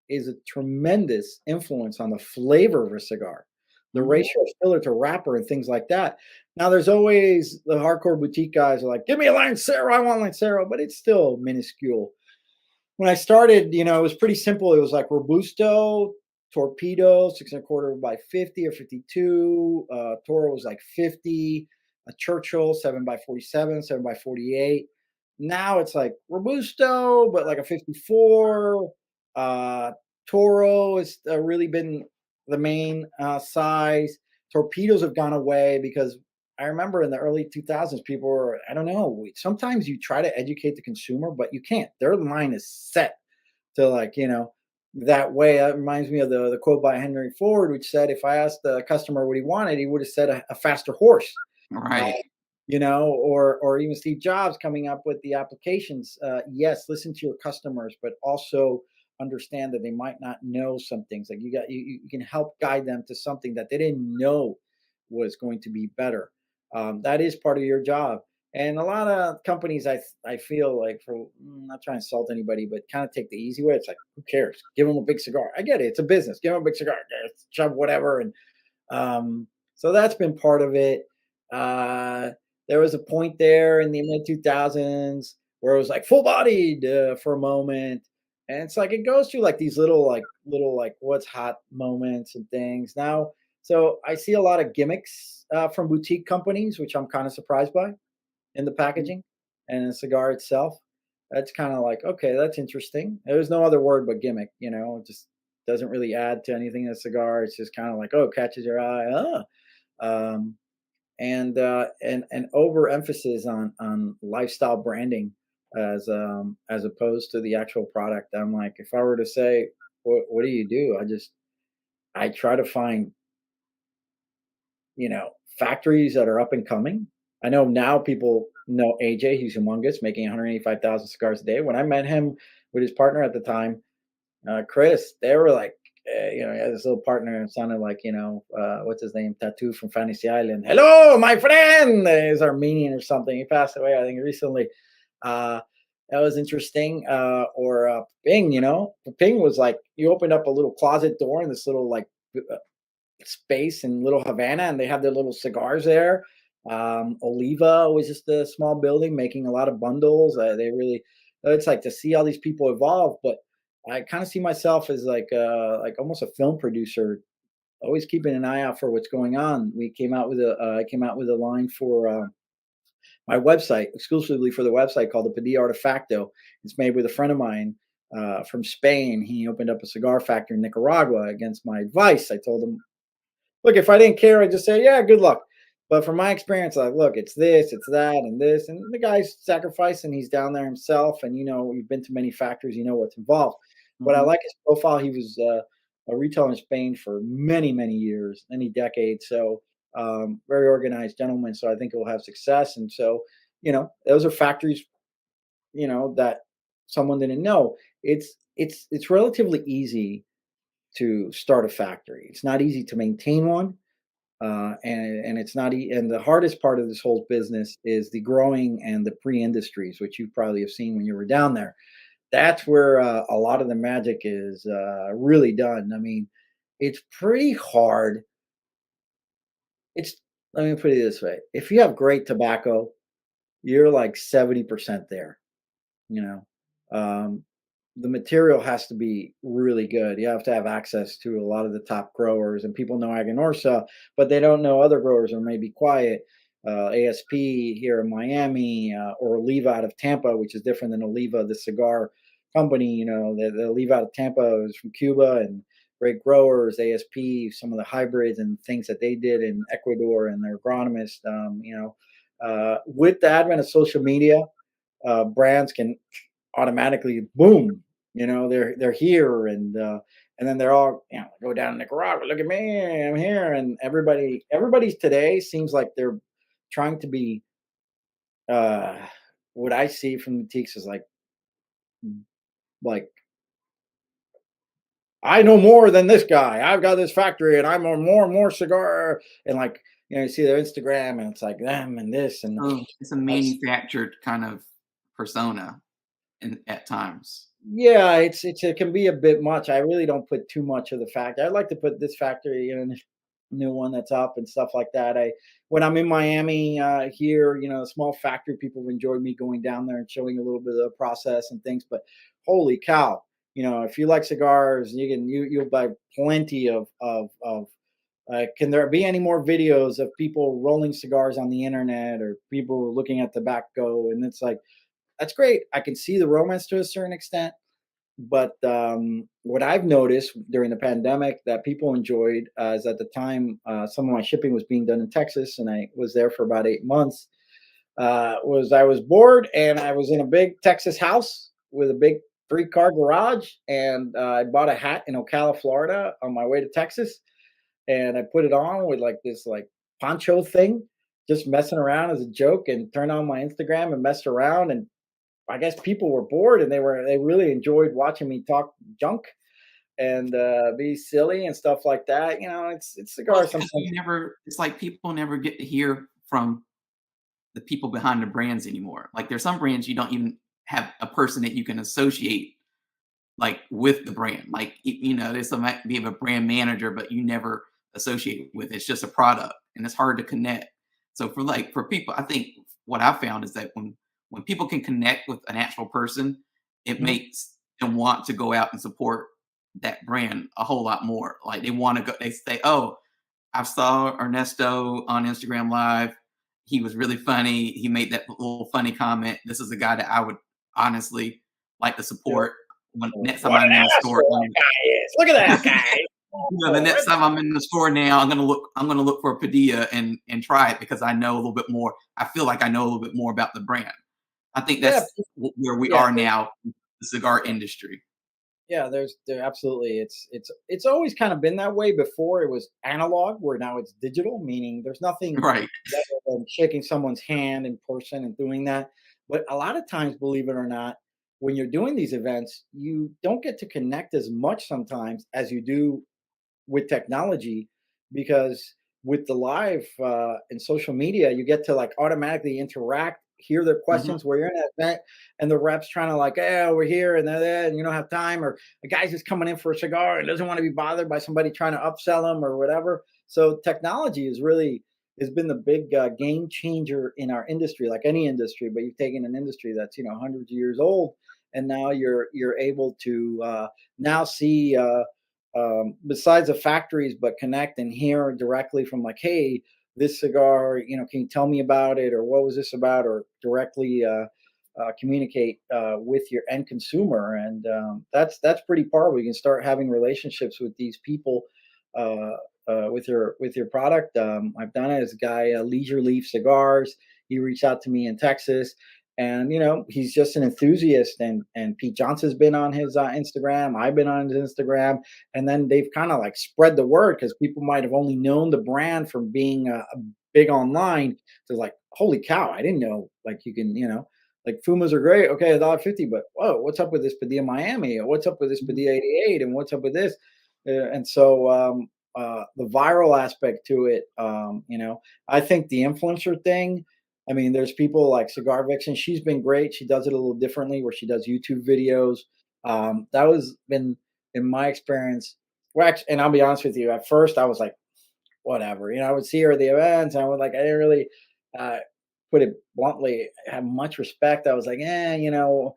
is a tremendous influence on the flavor of a cigar, the Mhm. ratio of filler to wrapper and things like that. Now, there's always the hardcore boutique guys are like, "Give me a Lancero, I want Lancero," but it's still minuscule. When I started, it was pretty simple. It was like Robusto, Torpedo, 6 1/4 by 50 or 52. Toro was like 50. A Churchill, 7x47, 7x48. Now it's like Robusto, but like a 54. Uh, Toro has really been the main size. Torpedoes have gone away because I remember in the early 2000s, people were, I don't know, sometimes you try to educate the consumer, but you can't. Their mind is set to like, that way. It reminds me of the quote by Henry Ford, which said, if I asked the customer what he wanted, he would have said a faster horse. Uh, Right. or even Steve Jobs coming up with the applications. Yes, listen to your customers, but also understand that they might not know some things. Like you can help guide them to something that they didn't know was going to be better. That is part of your job. And a lot of companies, I feel like, for not trying to insult anybody, but kind of take the easy way. It's like, who cares? Give them a big cigar. I get it. It's a business. Give them a big cigar. Shove whatever. And so that's been part of it. Uh, there was a point there in the mid 2000s where it was like full bodied for a moment. And it's like it goes through like these little what's hot moments and things. Now, so I see a lot of gimmicks from boutique companies, which I'm kind of surprised by in the packaging and the cigar itself. That's kind of like, okay, that's interesting. There's no other word but gimmick, it just doesn't really add to anything in a cigar. It's just kind of like, oh, catches your eye. Um, and overemphasis on lifestyle branding as opposed to the actual product. I'm like, if I were to say, what do you do? I try to find factories that are up and coming. I know now people know AJ, he's humongous, making 185,000 cigars a day. When I met him with his partner at the time, Chris, they were like, he had this little partner. It sounded like, what's his name? Tattoo from Fantasy Island. Hello, my friend. He's Armenian or something. He passed away, I think, recently. Uh, that was interesting. Or Ping, Ping was like, you opened up a little closet door in this little like space in Little Havana, and they have their little cigars there. Oliva was just a small building making a lot of bundles. They really, it's like to see all these people evolve. But I kind of see myself as like almost a film producer, always keeping an eye out for what's going on. We came out with I came out with a line for my website exclusively for the website called the Padilla Artefacto. It's made with a friend of mine from Spain. He opened up a cigar factory in Nicaragua. Against my advice, I told him, look, if I didn't care, I'd just say, yeah, good luck. But from my experience, like, look, it's this, it's that, and this. And the guy's sacrificing. He's down there himself. And, you've been to many factories, you know what's involved. But I Mhm. like his profile. He was a retailer in Spain for many, many years, many decades. So very organized gentleman. So I think it will have success. And so, those are factories, that someone didn't know. It's relatively easy to start a factory. It's not easy to maintain one, and it's not. And the hardest part of this whole business is the growing and the pre-industries, which you probably have seen when you were down there. That's where a lot of the magic is really done. I mean, it's pretty hard. It's Let me put it this way: if you have great tobacco, you're like 70% there. You know, um, the material has to be really good. You have to have access to a lot of the top growers, and people know Aganorsa, but they don't know other growers or maybe quiet. ASP here in Miami, or Oliva out of Tampa, which is different than Oliva, the cigar company. The Oliva out of Tampa is from Cuba and great growers. ASP, some of the hybrids and things that they did in Ecuador, and their agronomists. With the advent of social media, brands can automatically boom, they're here, and then they're all, go down to Nicaragua, look at me, I'm here. And everybody's today seems like they're trying to be uh what I see from the teaks is like I know more than this guy. I've got this factory and I'm on more and more cigar. And like, you see their Instagram and it's like them and this and So it's a that's manufactured kind of persona at times. yeah, it can be a bit much. I really don't put too much of the factory. I'd like to put this factory in a new one that's up and stuff like that. When I'm in Miami here, a small factory, people have enjoyed me going down there and showing a little bit of the process and things. But holy cow, if you like cigars, you'll buy plenty of. Can there be any more videos of people rolling cigars on the internet or people looking at tobacco? And it's like that's great. I can see the romance to a certain extent, But what I've noticed during the pandemic that people enjoyed is at the time some of my shipping was being done in Texas, and I was there for about 8 months. Was I was bored and I was in a big Texas house with a big 3-car garage, and I bought a hat in Ocala, Florida, on my way to Texas, and I put it on with like this like poncho thing, just messing around as a joke, and turned on my Instagram and messed around, and I guess people were bored and they really enjoyed watching me talk junk and be silly and stuff like that. It's Well, cigars it's because sometimes. it's like people never get to hear from the people behind the brands anymore. Like there's some brands you don't even have a person that you can associate like with the brand. Like there's some might be of a brand manager, but you never associate with it. It's just a product and it's hard to connect. So for people, I think what I found is that when people can connect with an actual person, it Mhm. makes them want to go out and support that brand a whole lot more. Like they want to go, they say, "Oh, I saw Ernesto on Instagram Live. He was really funny. He made that little funny comment. This is a guy that I would honestly like to Yeah. support when next time What I'm an in the store." asshole that guy is! Look at that guy. The Oh, next time I'm in the store now, I'm gonna look for Padilla and try it because I know a little bit more. I feel like I know a little bit more about the brand. I think yeah, that's where we yeah. are now, in the cigar industry. Yeah, there absolutely. It's always kind of been that way. Before it was analog, where now it's digital, meaning there's nothing Right. better than shaking someone's hand in person and doing that. But a lot of times, believe it or not, when you're doing these events, you don't get to connect as much sometimes as you do with technology, because with the live and social media, you get to like automatically interact, hear their Mhm. questions where you're in an event, and the reps trying to like, "Yeah, we're here," and they're there, and you don't have time, or the guy's just coming in for a cigar and doesn't want to be bothered by somebody trying to upsell him or whatever. So technology is really has been the big game changer in our industry, like any industry. But you've taken an industry that's hundreds of years old, and now you're able to now see besides the factories, but connect and hear directly from like, hey, this cigar, can you tell me about it, or what was this about, or directly communicate with your end consumer, and that's pretty powerful. You can start having relationships with these people with your product. I've done it as a guy, Leisure Leaf Cigars. He reached out to me in Texas, and he's just an enthusiast. And Pete Johnson's been on his Instagram. I've been on his Instagram, and then they've kind of like spread the word, because people might have only known the brand from being a big online. So like, holy cow, I didn't know, like, you can, like, Fumas are great, okay, $1.50, but whoa, what's up with this Padilla Miami, or what's up with this Padilla 88, and what's up with this? And so the viral aspect to it, I think the influencer thing, I mean, there's people like Cigar Vixen. She's been great. She does it a little differently, where she does YouTube videos. That was been in my experience. Well, actually, and I'll be honest with you. At first, I was like, whatever. I would see her at the events, and I would like, I didn't really, uh, put it bluntly, have much respect. I was like, and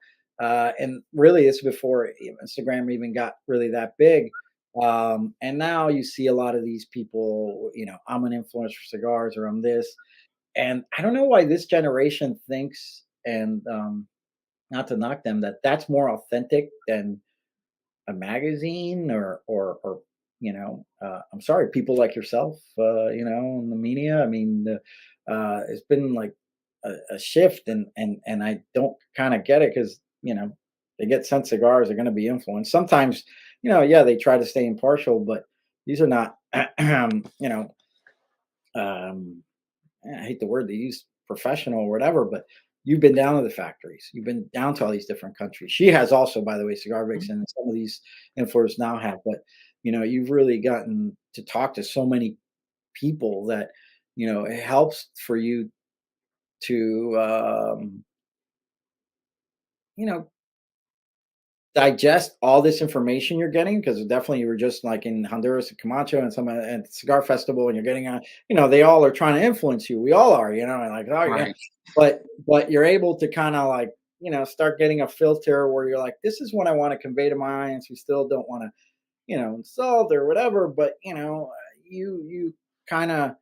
really, it's before Instagram even got really that big. And now you see a lot of these people. I'm an influencer for cigars, or I'm this, and I don't know why this generation thinks, and not to knock them, that that's more authentic than a magazine, or I'm sorry, people like yourself, in the media. I mean, it's been like a shift, and I don't kind of get it, because they get sent cigars, are going to be influenced sometimes. Yeah, they try to stay impartial, but these are not you know um I hate the word they use, professional or whatever, but you've been down to the factories. You've been down to all these different countries. She has also, by the way, Cigar Mhm. Vixen, and some of these influencers now have, but you've really gotten to talk to so many people that, it helps for you to, you know, digest all this information you're getting, because definitely you were just like in Honduras and Camacho and some at the cigar festival, and you're getting on, they all are trying to influence you. We all are, and like, oh yeah, Right. but you're able to kind of like, start getting a filter where you're like, this is what I want to convey to my audience. We still don't want to, insult or whatever, but you kind of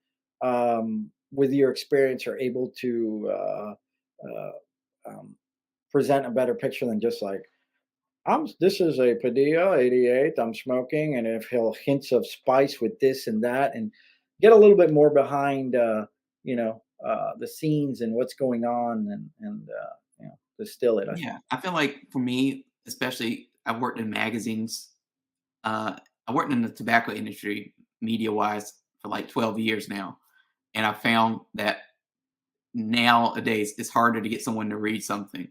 with your experience are able to uh, um, present a better picture than just like, This is a Padilla 88. I'm smoking, and if he'll hints of spice with this and that, and get a little bit more behind, the scenes and what's going on, and distill it. I think. Yeah, I feel like for me, especially, I've worked in magazines. I worked in the tobacco industry, media wise, for like 12 years now, and I found that nowadays it's harder to get someone to read something.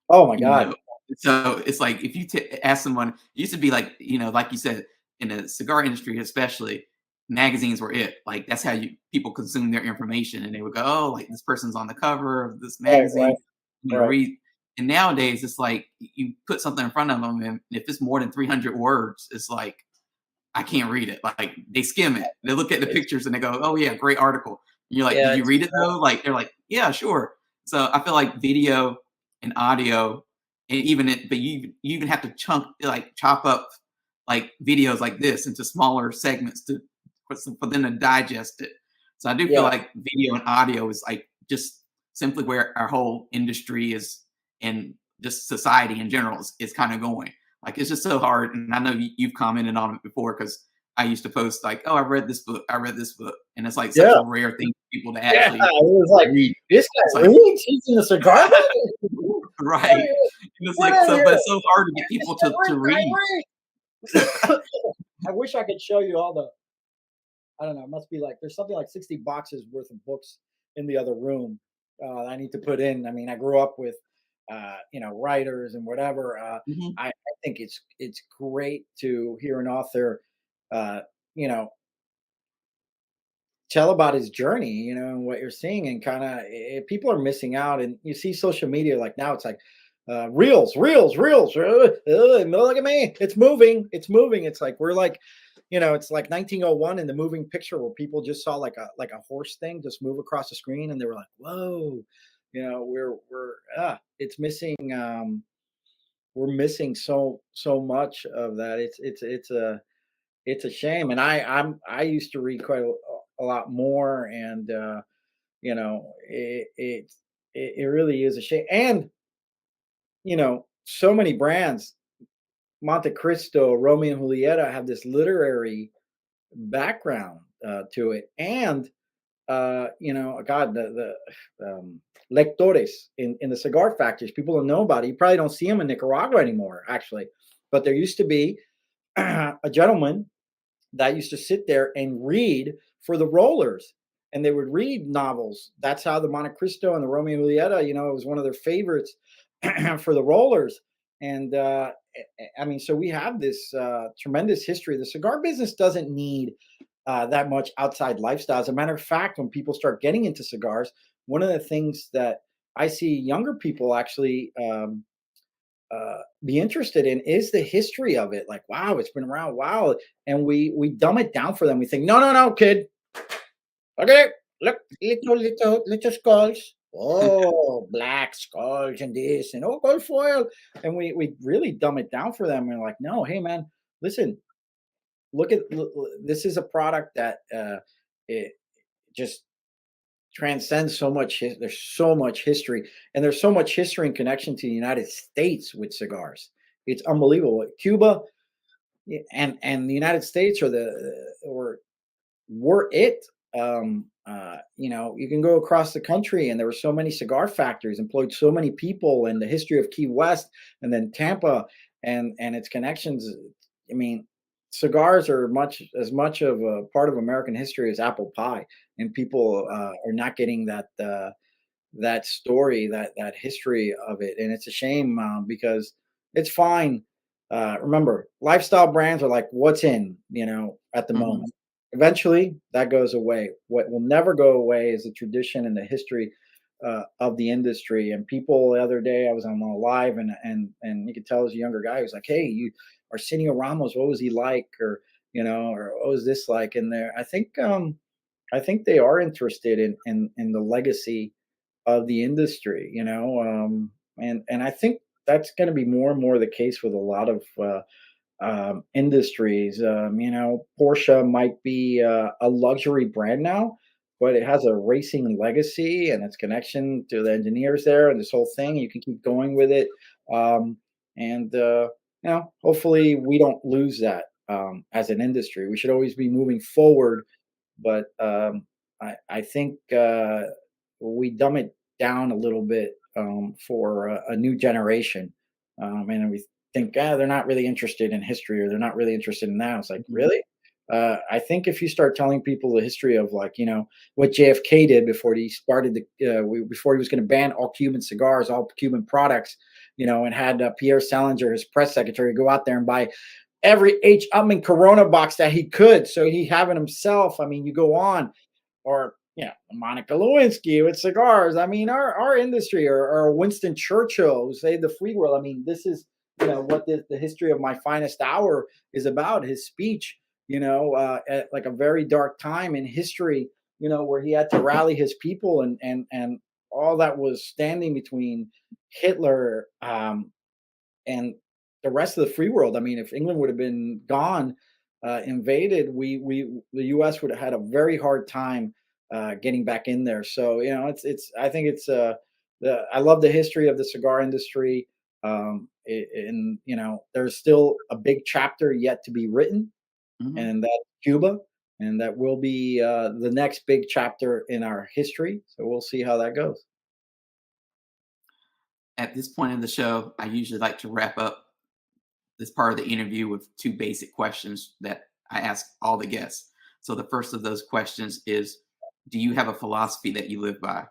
Oh my You God! know, so it's like if you ask someone, it used to be like, like you said, in the cigar industry especially, magazines were it. Like that's how people consume their information, and they would go, "Oh, like this person's on the cover of this Right, right, magazine, right. read." And nowadays, it's like you put something in front of them, and if it's more than 300 words, it's like I can't read it. Like they skim it, they look at the It's pictures, and they go, "Oh yeah, great article." And you're like, "Did yeah, you it's read it though?" Like they're like, "Yeah, sure." So I feel like video and audio, and but you even have to chop up like videos like this into smaller segments for them to digest it. So I do feel yeah, like video and audio is like just simply where our whole industry is, and just society in general is kind of going. Like it's just so hard, and I know you've commented on it before because I used to post like, "Oh, I read this book. I read this book," and it's like such yeah, a rare thing for people to yeah. It actually was like read. this guy It's like reads. He's in a cigar business. right, What? and it's What like out of so, but here! it's so hard to get This people guy to read. reads. I wish I could show you all the. I don't know. It must be like there's something like 60 boxes worth of books in the other room I need to put in. I mean, I grew up with, writers and whatever. Mhm, I think it's great to hear an author, uh, you know, tell about his journey, and what you're seeing, and kind of people are missing out. And you see social media like now, it's like reels, reels, reels. Look at me, it's moving. It's like we're like, it's like 1901 in the moving picture where people just saw like a horse thing just move across the screen, and they were like, whoa, it's missing. We're missing so much of that. It's a shame. And I used to read quite a lot more, and it really is a shame. And so many brands, Monte Cristo, Romeo and Julieta, have this literary background to it. And God, the lectores in the cigar factories, people don't know about it. You probably don't see them in Nicaragua anymore, actually. But there used to be a gentleman that used to sit there and read for the rollers, and they would read novels. That's how the Monte Cristo and the Romeo and Julieta, it was one of their favorites for the rollers. And I mean, so we have this tremendous history. The cigar business doesn't need that much outside lifestyle. As a matter of fact, when people start getting into cigars, one of the things that I see younger people actually be interested in is the history of it. Like, wow, it's been around. Wow, and we dumb it down for them. We think, no, no, no, kid. Okay, look, little skulls. Oh, black skulls and this and gold foil, and we really dumb it down for them. And we're like, no, hey man, listen, this is a product that it just transcends so much. There's so much history, and there's so much history and connection to the United States with cigars. It's unbelievable. Cuba and the United States were it. You can go across the country, and there were so many cigar factories, employed so many people, and the history of Key West, and then Tampa, and its connections. I mean, cigars are much of a part of American history as apple pie, and people are not getting that story, that history of it, and it's a shame because it's fine. Remember, lifestyle brands are like what's in, at the mhm. moment. Eventually, that goes away. What will never go away is the tradition and the history of the industry. And people, the other day, I was on a live, and you could tell as a younger guy, he was like, "Hey, you Arsenio Ramos, what was he like?" Or what was this like? And there, I think they are interested in the legacy of the industry, and I think that's going to be more and more the case with a lot of industries. Porsche might be a luxury brand now, but it has a racing legacy and its connection to the engineers there and this whole thing. You can keep going with it, and hopefully we don't lose that as an industry. We should always be moving forward, but I think we dumb it down a little bit for a new generation, and we think, they're not really interested in history, or they're not really interested in that. It's like, Mhm. really? I think if you start telling people the history of, like, what JFK did before he started before he was going to ban all Cuban cigars, all Cuban products, and had Pierre Salinger, his press secretary, go out there and buy every Corona box that he could, so he have it himself. I mean, you go on, or Monica Lewinsky with cigars. I mean, our industry, or Winston Churchill, who saved the free world. I mean, this is what the history of my finest hour is about. His speech, at like a very dark time in history, where he had to rally his people, and all that was standing between Hitler, and the rest of the free world. I mean, if England would have been gone, invaded, we the U.S. would have had a very hard time getting back in there. So it's I think it's I love the history of the cigar industry, and there's still a big chapter yet to be written, Mhm. and that's Cuba, and that will be the next big chapter in our history. So we'll see how that goes. At this point in the show, I usually like to wrap up this part of the interview with two basic questions that I ask all the guests. So the first of those questions is, do you have a philosophy that you live by?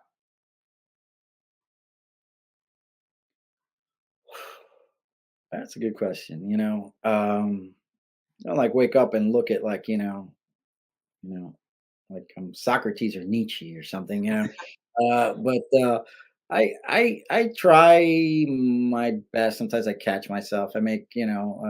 That's a good question. I don't like wake up and look at, like, you know, like I'm Socrates or Nietzsche or something, but I try my best. Sometimes I catch myself. I make, kind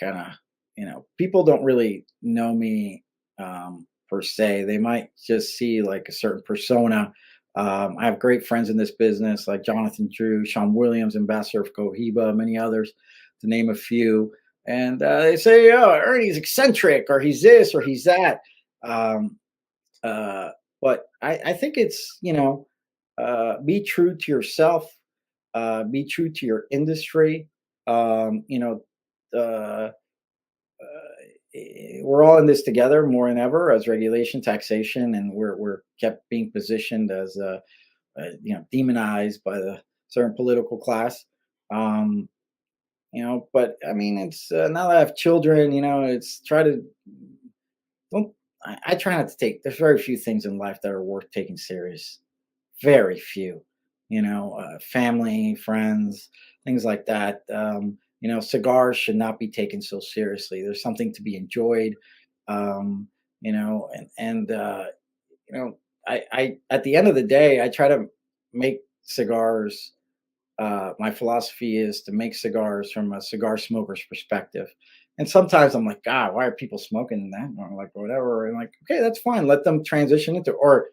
of, people don't really know me per se. They might just see like a certain persona. I have great friends in this business, like Jonathan Drew, Sean Williams, ambassador of Cohiba, many others, to name a few. And they say, "Oh, Ernie's eccentric, or he's this, or he's that." Um, but I think it's, be true to yourself, be true to your industry. Uh, we're all in this together more than ever, as regulation, taxation, and we're kept being positioned as demonized by the certain political class. Um, but I mean, it's now that I have children, it's try to don't. I try not to take. There's very few things in life that are worth taking serious. Very few. Family, friends, things like that. Cigars should not be taken so seriously. There's something to be enjoyed. And I at the end of the day, I try to make cigars. My philosophy is to make cigars from a cigar smoker's perspective. And sometimes I'm like, God, why are people smoking that? Or like, whatever. And like, okay, that's fine. Let them transition into, or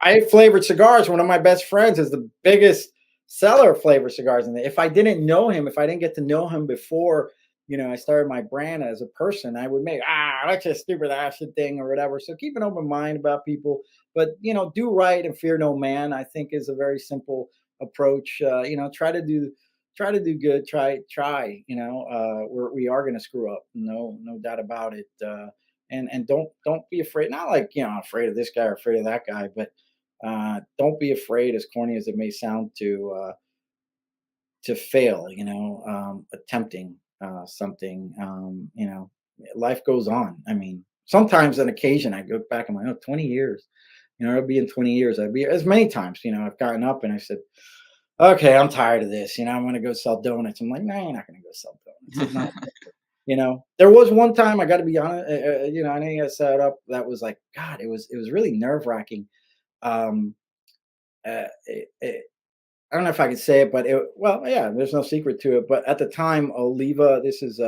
I flavored cigars. One of my best friends is the biggest seller of flavored cigars. And if I didn't know him, if I didn't get to know him before, I started my brand as a person, I would make, that's a stupid acid thing or whatever. So keep an open mind about people, but, do right and fear no man, I think, is a very simple approach. Try to do good. Try, we are going to screw up. No doubt about it. And don't be afraid. Not like, afraid of this guy or afraid of that guy, but don't be afraid, as corny as it may sound, to fail. Attempting something. Life goes on. I mean, sometimes on occasion I go back and I'm like, oh, 20 years. It'll be in 20 years. I'd be as many times. I've gotten up and I said, okay, I'm tired of this. I'm going to go sell donuts. I'm like, no, you're not going to go sell donuts. It's not. There was one time, I got to be honest. I know you got set up. That was like, God, it was really nerve wracking. Um, I don't know if I could say it, but well, yeah, there's no secret to it. But at the time, Oliva, this is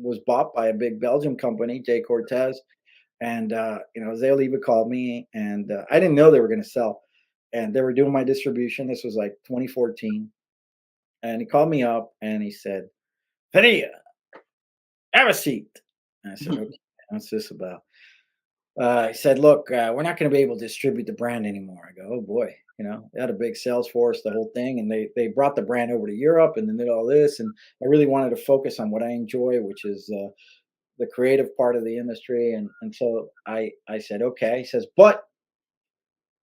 was bought by a big Belgian company, J Cortez, and Jose Oliva called me, and I didn't know they were going to sell, and they were doing my distribution. This was like 2014, and he called me up and he said, "Padilla, have a seat." And I said, "Okay, what's this about?" He said, "Look, we're not going to be able to distribute the brand anymore." I go, "Oh boy." They had a big sales force, the whole thing, and they brought the brand over to Europe, and then did all this. And I really wanted to focus on what I enjoy, which is the creative part of the industry. And so I said, okay. He says, but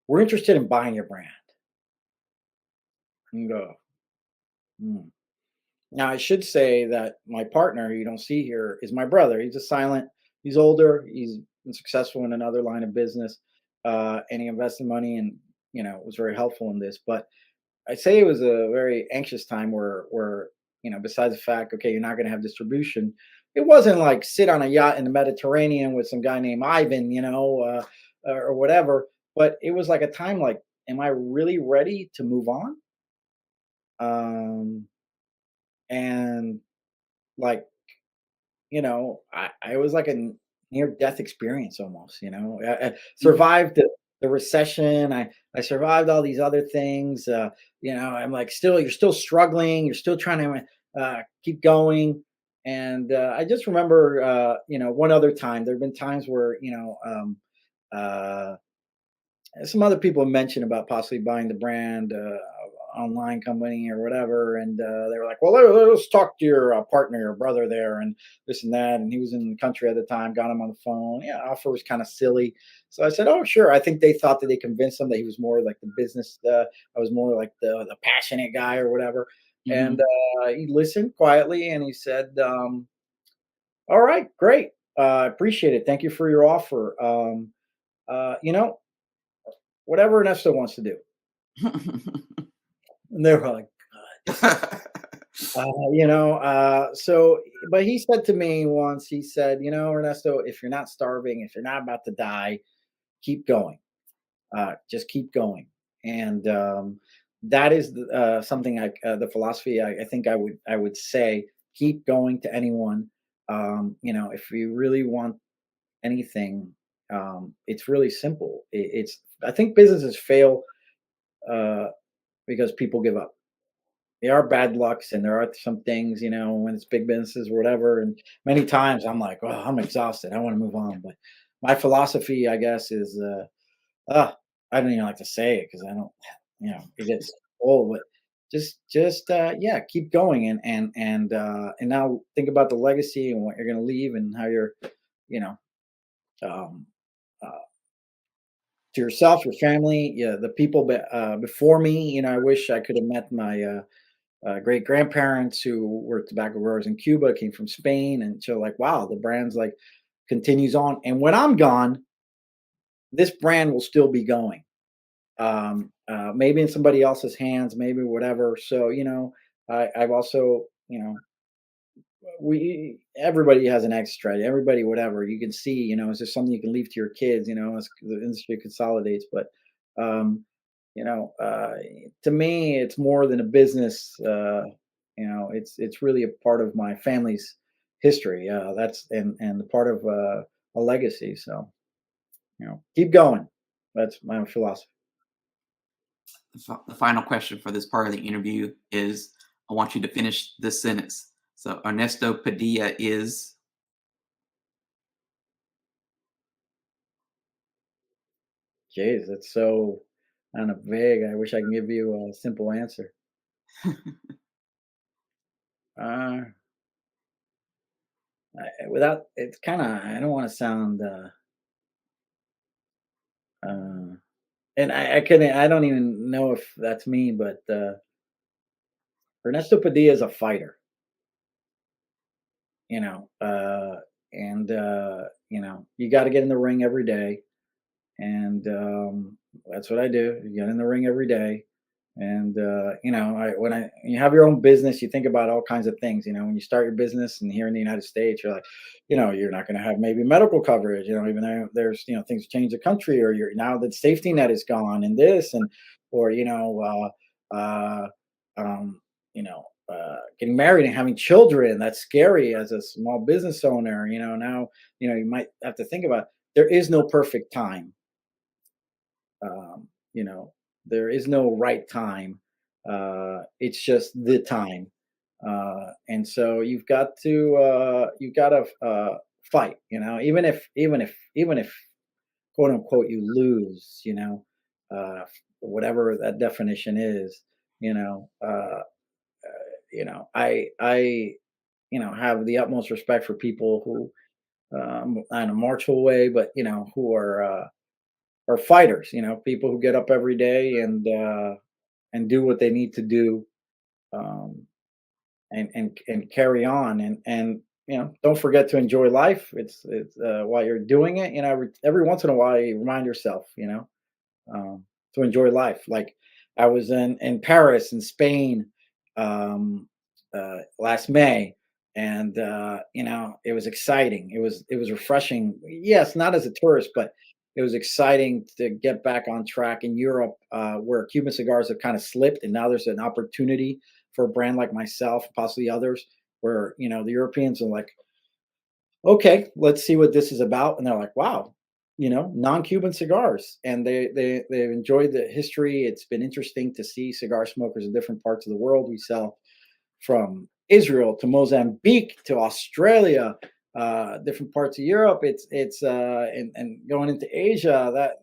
we're interested in buying your brand. And go, "Hmm." Now I should say that my partner, who you don't see here, is my brother. He's a silent. He's older. He's been successful in another line of business, and he invested money and was very helpful in this. But I say it was a very anxious time where besides the fact, okay, you're not going to have distribution. It wasn't like sit on a yacht in the Mediterranean with some guy named Ivan, or whatever. But it was like a time like, am I really ready to move on? Um, and like, I was like a near death experience almost. I Mhm. survived the recession. I survived all these other things. I'm like, still, you're still struggling. You're still trying to keep going. And I just remember, one other time. There have been times where, uh, some other people mentioned about possibly buying the brand online company or whatever, and they were like, "Well, let's talk to your partner, your brother there, and this and that." And he was in the country at the time. Got him on the phone. Yeah, offer was kind of silly, so I said, "Oh, sure." I think they thought that they convinced him that he was more like the business. I was more like the passionate guy or whatever. And Mhm. he listened quietly, and he said, "All right, great. I appreciate it. Thank you for your offer. Uh, you know, whatever Ernesto wants to do." And they were like, so, but he said to me once, he said, Ernesto, if you're not starving, if you're not about to die, keep going. Just keep going. And that is something the philosophy I think I would say, keep going to anyone. If you really want anything, it's really simple. I think businesses fail uh, because people give up. There are bad lucks and there are some things, when it's big businesses or whatever. And many times I'm like, oh, I'm exhausted. I want to move on. But my philosophy, I guess, is I don't even like to say it because I don't, it gets old. But just yeah, keep going and now think about the legacy and what you're going to leave and how you're, you know, um, uh, to yourself, your family, yeah, the people before me. I wish I could have met my great grandparents who were tobacco growers in Cuba, came from Spain, and so like, wow, the brand's like continues on. And when I'm gone, this brand will still be going. Maybe in somebody else's hands, maybe whatever. So I've also we everybody has an extra. Everybody, whatever you can see, it's just something you can leave to your kids. As the industry consolidates, but um, you know, uh, to me, it's more than a business. It's really a part of my family's history. That's and the part of a legacy. So keep going. That's my philosophy. The final question for this part of the interview is I want you to finish this sentence. So Ernesto Padilla is Jeez, that's so kind of vague. I wish I can give you a simple answer. Uh, without it's kind of I don't want to sound uh, and I couldn't I don't even know if that's me, but Ernesto Padilla is a fighter, you know, and you got to get in the ring every day, and that's what I do. You get in the ring every day, and when you have your own business, you think about all kinds of things. When you start your business, and here in the United States, you're like, you're not going to have maybe medical coverage. Even though there's things change the country, or you're now the safety net is gone, and this, and or um, getting married and having children. That's scary as a small business owner. Now you might have to think about there is no perfect time. um, you know there is no right time. It's just the time. And so you've got to fight, even if quote unquote you lose, uh, whatever that definition is. You know, I have the utmost respect for people who not in a martial way, but who are fighters. People who get up every day and do what they need to do, um, and carry on, and don't forget to enjoy life. It's while you're doing it, every once in a while you remind yourself, um, to enjoy life. Like I was in Paris in Spain last May, and it was exciting. It was refreshing. Yes, not as a tourist, but it was exciting to get back on track in Europe, where Cuban cigars have kind of slipped, and now there's an opportunity for a brand like myself, possibly others, where the Europeans are like, okay, let's see what this is about. And they're like, wow, non-Cuban cigars. And they've enjoyed the history. It's been interesting to see cigar smokers in different parts of the world. We sell from Israel to Mozambique to Australia, different parts of Europe. And going into Asia. That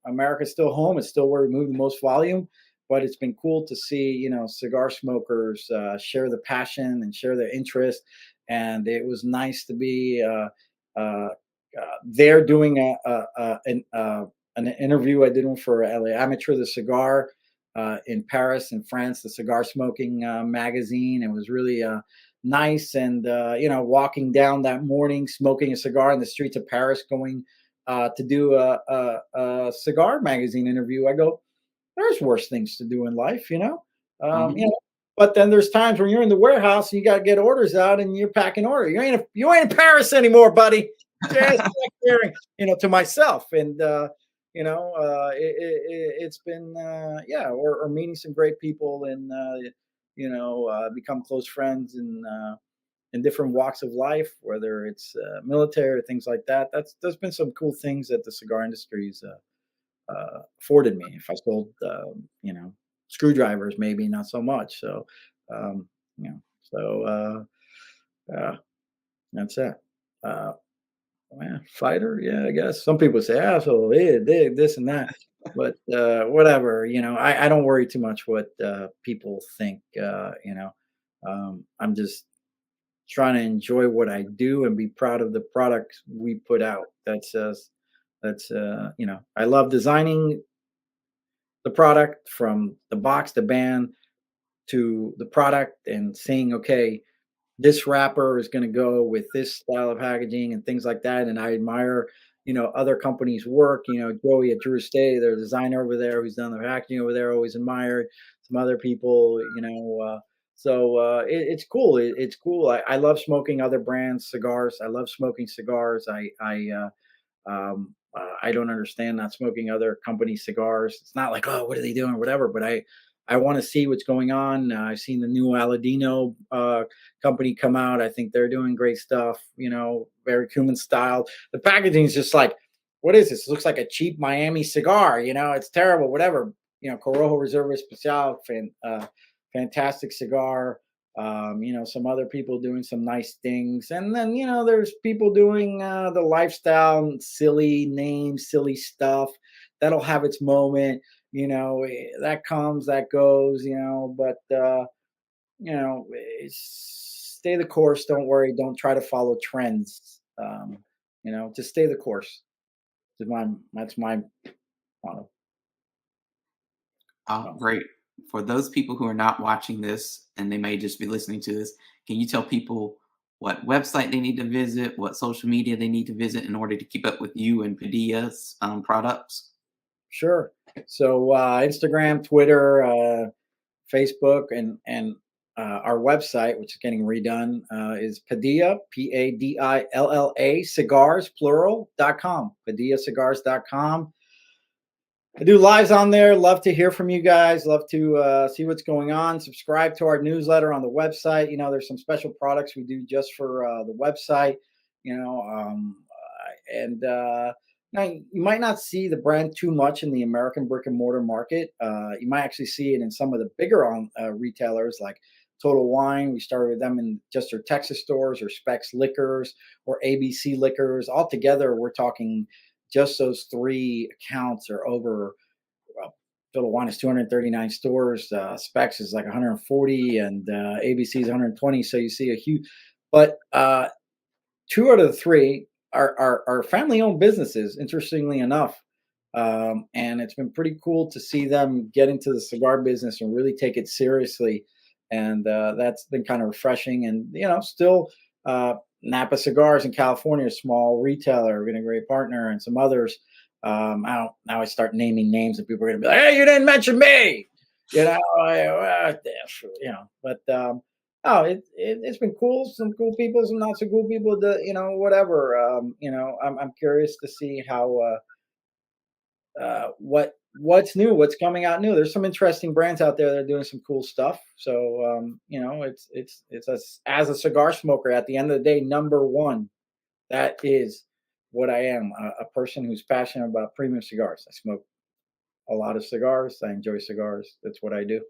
America's still home. It's still where we move the most volume. But it's been cool to see cigar smokers share the passion and share their interest. And it was nice to be there doing an interview. I did one for Amateur the Cigar in Paris and France, the cigar smoking magazine. It was really nice. And, walking down that morning, smoking a cigar in the streets of Paris, going to do a cigar magazine interview. I go, there's worse things to do in life, Um, you Mhm. know, but then there's times when you're in the warehouse and you got to get orders out and you're packing order. You ain't in Paris anymore, buddy. Just back there, to myself. And it's been yeah, or meeting some great people and become close friends in different walks of life, whether it's military or things like that. There's been some cool things that the cigar industry's afforded me. If I sold, screwdrivers, maybe not so much. So, um, yeah, that's it. Uh, yeah, fighter, yeah, I guess some people say asshole, yeah, dig this and that, but whatever. I don't worry too much what people think. I'm just trying to enjoy what I do and be proud of the products we put out. I love designing the product from the box, the band to the product and seeing, okay, this wrapper is going to go with this style of packaging and things like that. And I admire, other companies' work. Joey at Drew Estate, their designer over there who's done the packaging over there, always admired. Some other people, it's cool. It's cool. I love smoking other brands cigars. I love smoking cigars. I don't understand not smoking other company cigars. It's not like, oh, what are they doing or whatever, but I want to see what's going on. I've seen the new Aladino company come out. I think they're doing great stuff, very Cuban style. The packaging is just like, what is this? It looks like a cheap Miami cigar, it's terrible, whatever. Corojo Reserva Especial, fantastic cigar. Some other people doing some nice things. And then, there's people doing the lifestyle, silly names, silly stuff that'll have its moment. That comes, that goes, but, stay the course. Don't worry. Don't try to follow trends. Just stay the course. That's my motto. Oh, So. great. For those people who are not watching this and they may just be listening to this, can you tell people what website they need to visit, what social media they need to visit in order to keep up with you and Padilla's products? Sure. So Instagram, Twitter, Facebook, and our website, which is getting redone, is Padilla, Padilla cigars plural.com. PadillaCigars.com. I do lives on there. Love to hear from you guys. Love to see what's going on. Subscribe to our newsletter on the website. There's some special products we do just for the website. And now you might not see the brand too much in the American brick and mortar market. You might actually see it in some of the bigger retailers like Total Wine. We started with them in just their Texas stores, or Specs Liquors, or ABC Liquors. Altogether, we're talking just those three accounts are over Total Wine is 239 stores. Specs is like 140, and ABC is 120. So you see a huge, but two out of the three are family owned businesses, interestingly enough. And it's been pretty cool to see them get into the cigar business and really take it seriously. And that's been kind of refreshing. And, still Napa Cigars in California, a small retailer, been a great partner, and some others. I don't, now I start naming names and people are going to be like, hey, you didn't mention me. But oh, it's been cool. Some cool people, some not so cool people. Whatever. I'm curious to see how what's new, what's coming out new. There's some interesting brands out there that are doing some cool stuff. So it's as a cigar smoker. At the end of the day, number one, that is what I am. A person who's passionate about premium cigars. I smoke a lot of cigars. I enjoy cigars. That's what I do.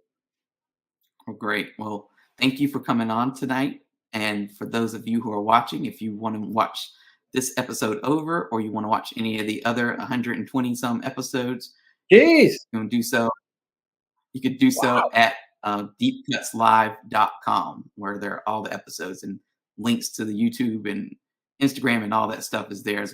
Well, great. Well, thank you for coming on tonight. And for those of you who are watching, if you want to watch this episode over or you want to watch any of the other 120 some episodes, Jeez. you can do so. You could do so Wow. at deepcutslive.com, where there are all the episodes and links to the YouTube and Instagram and all that stuff is there as well.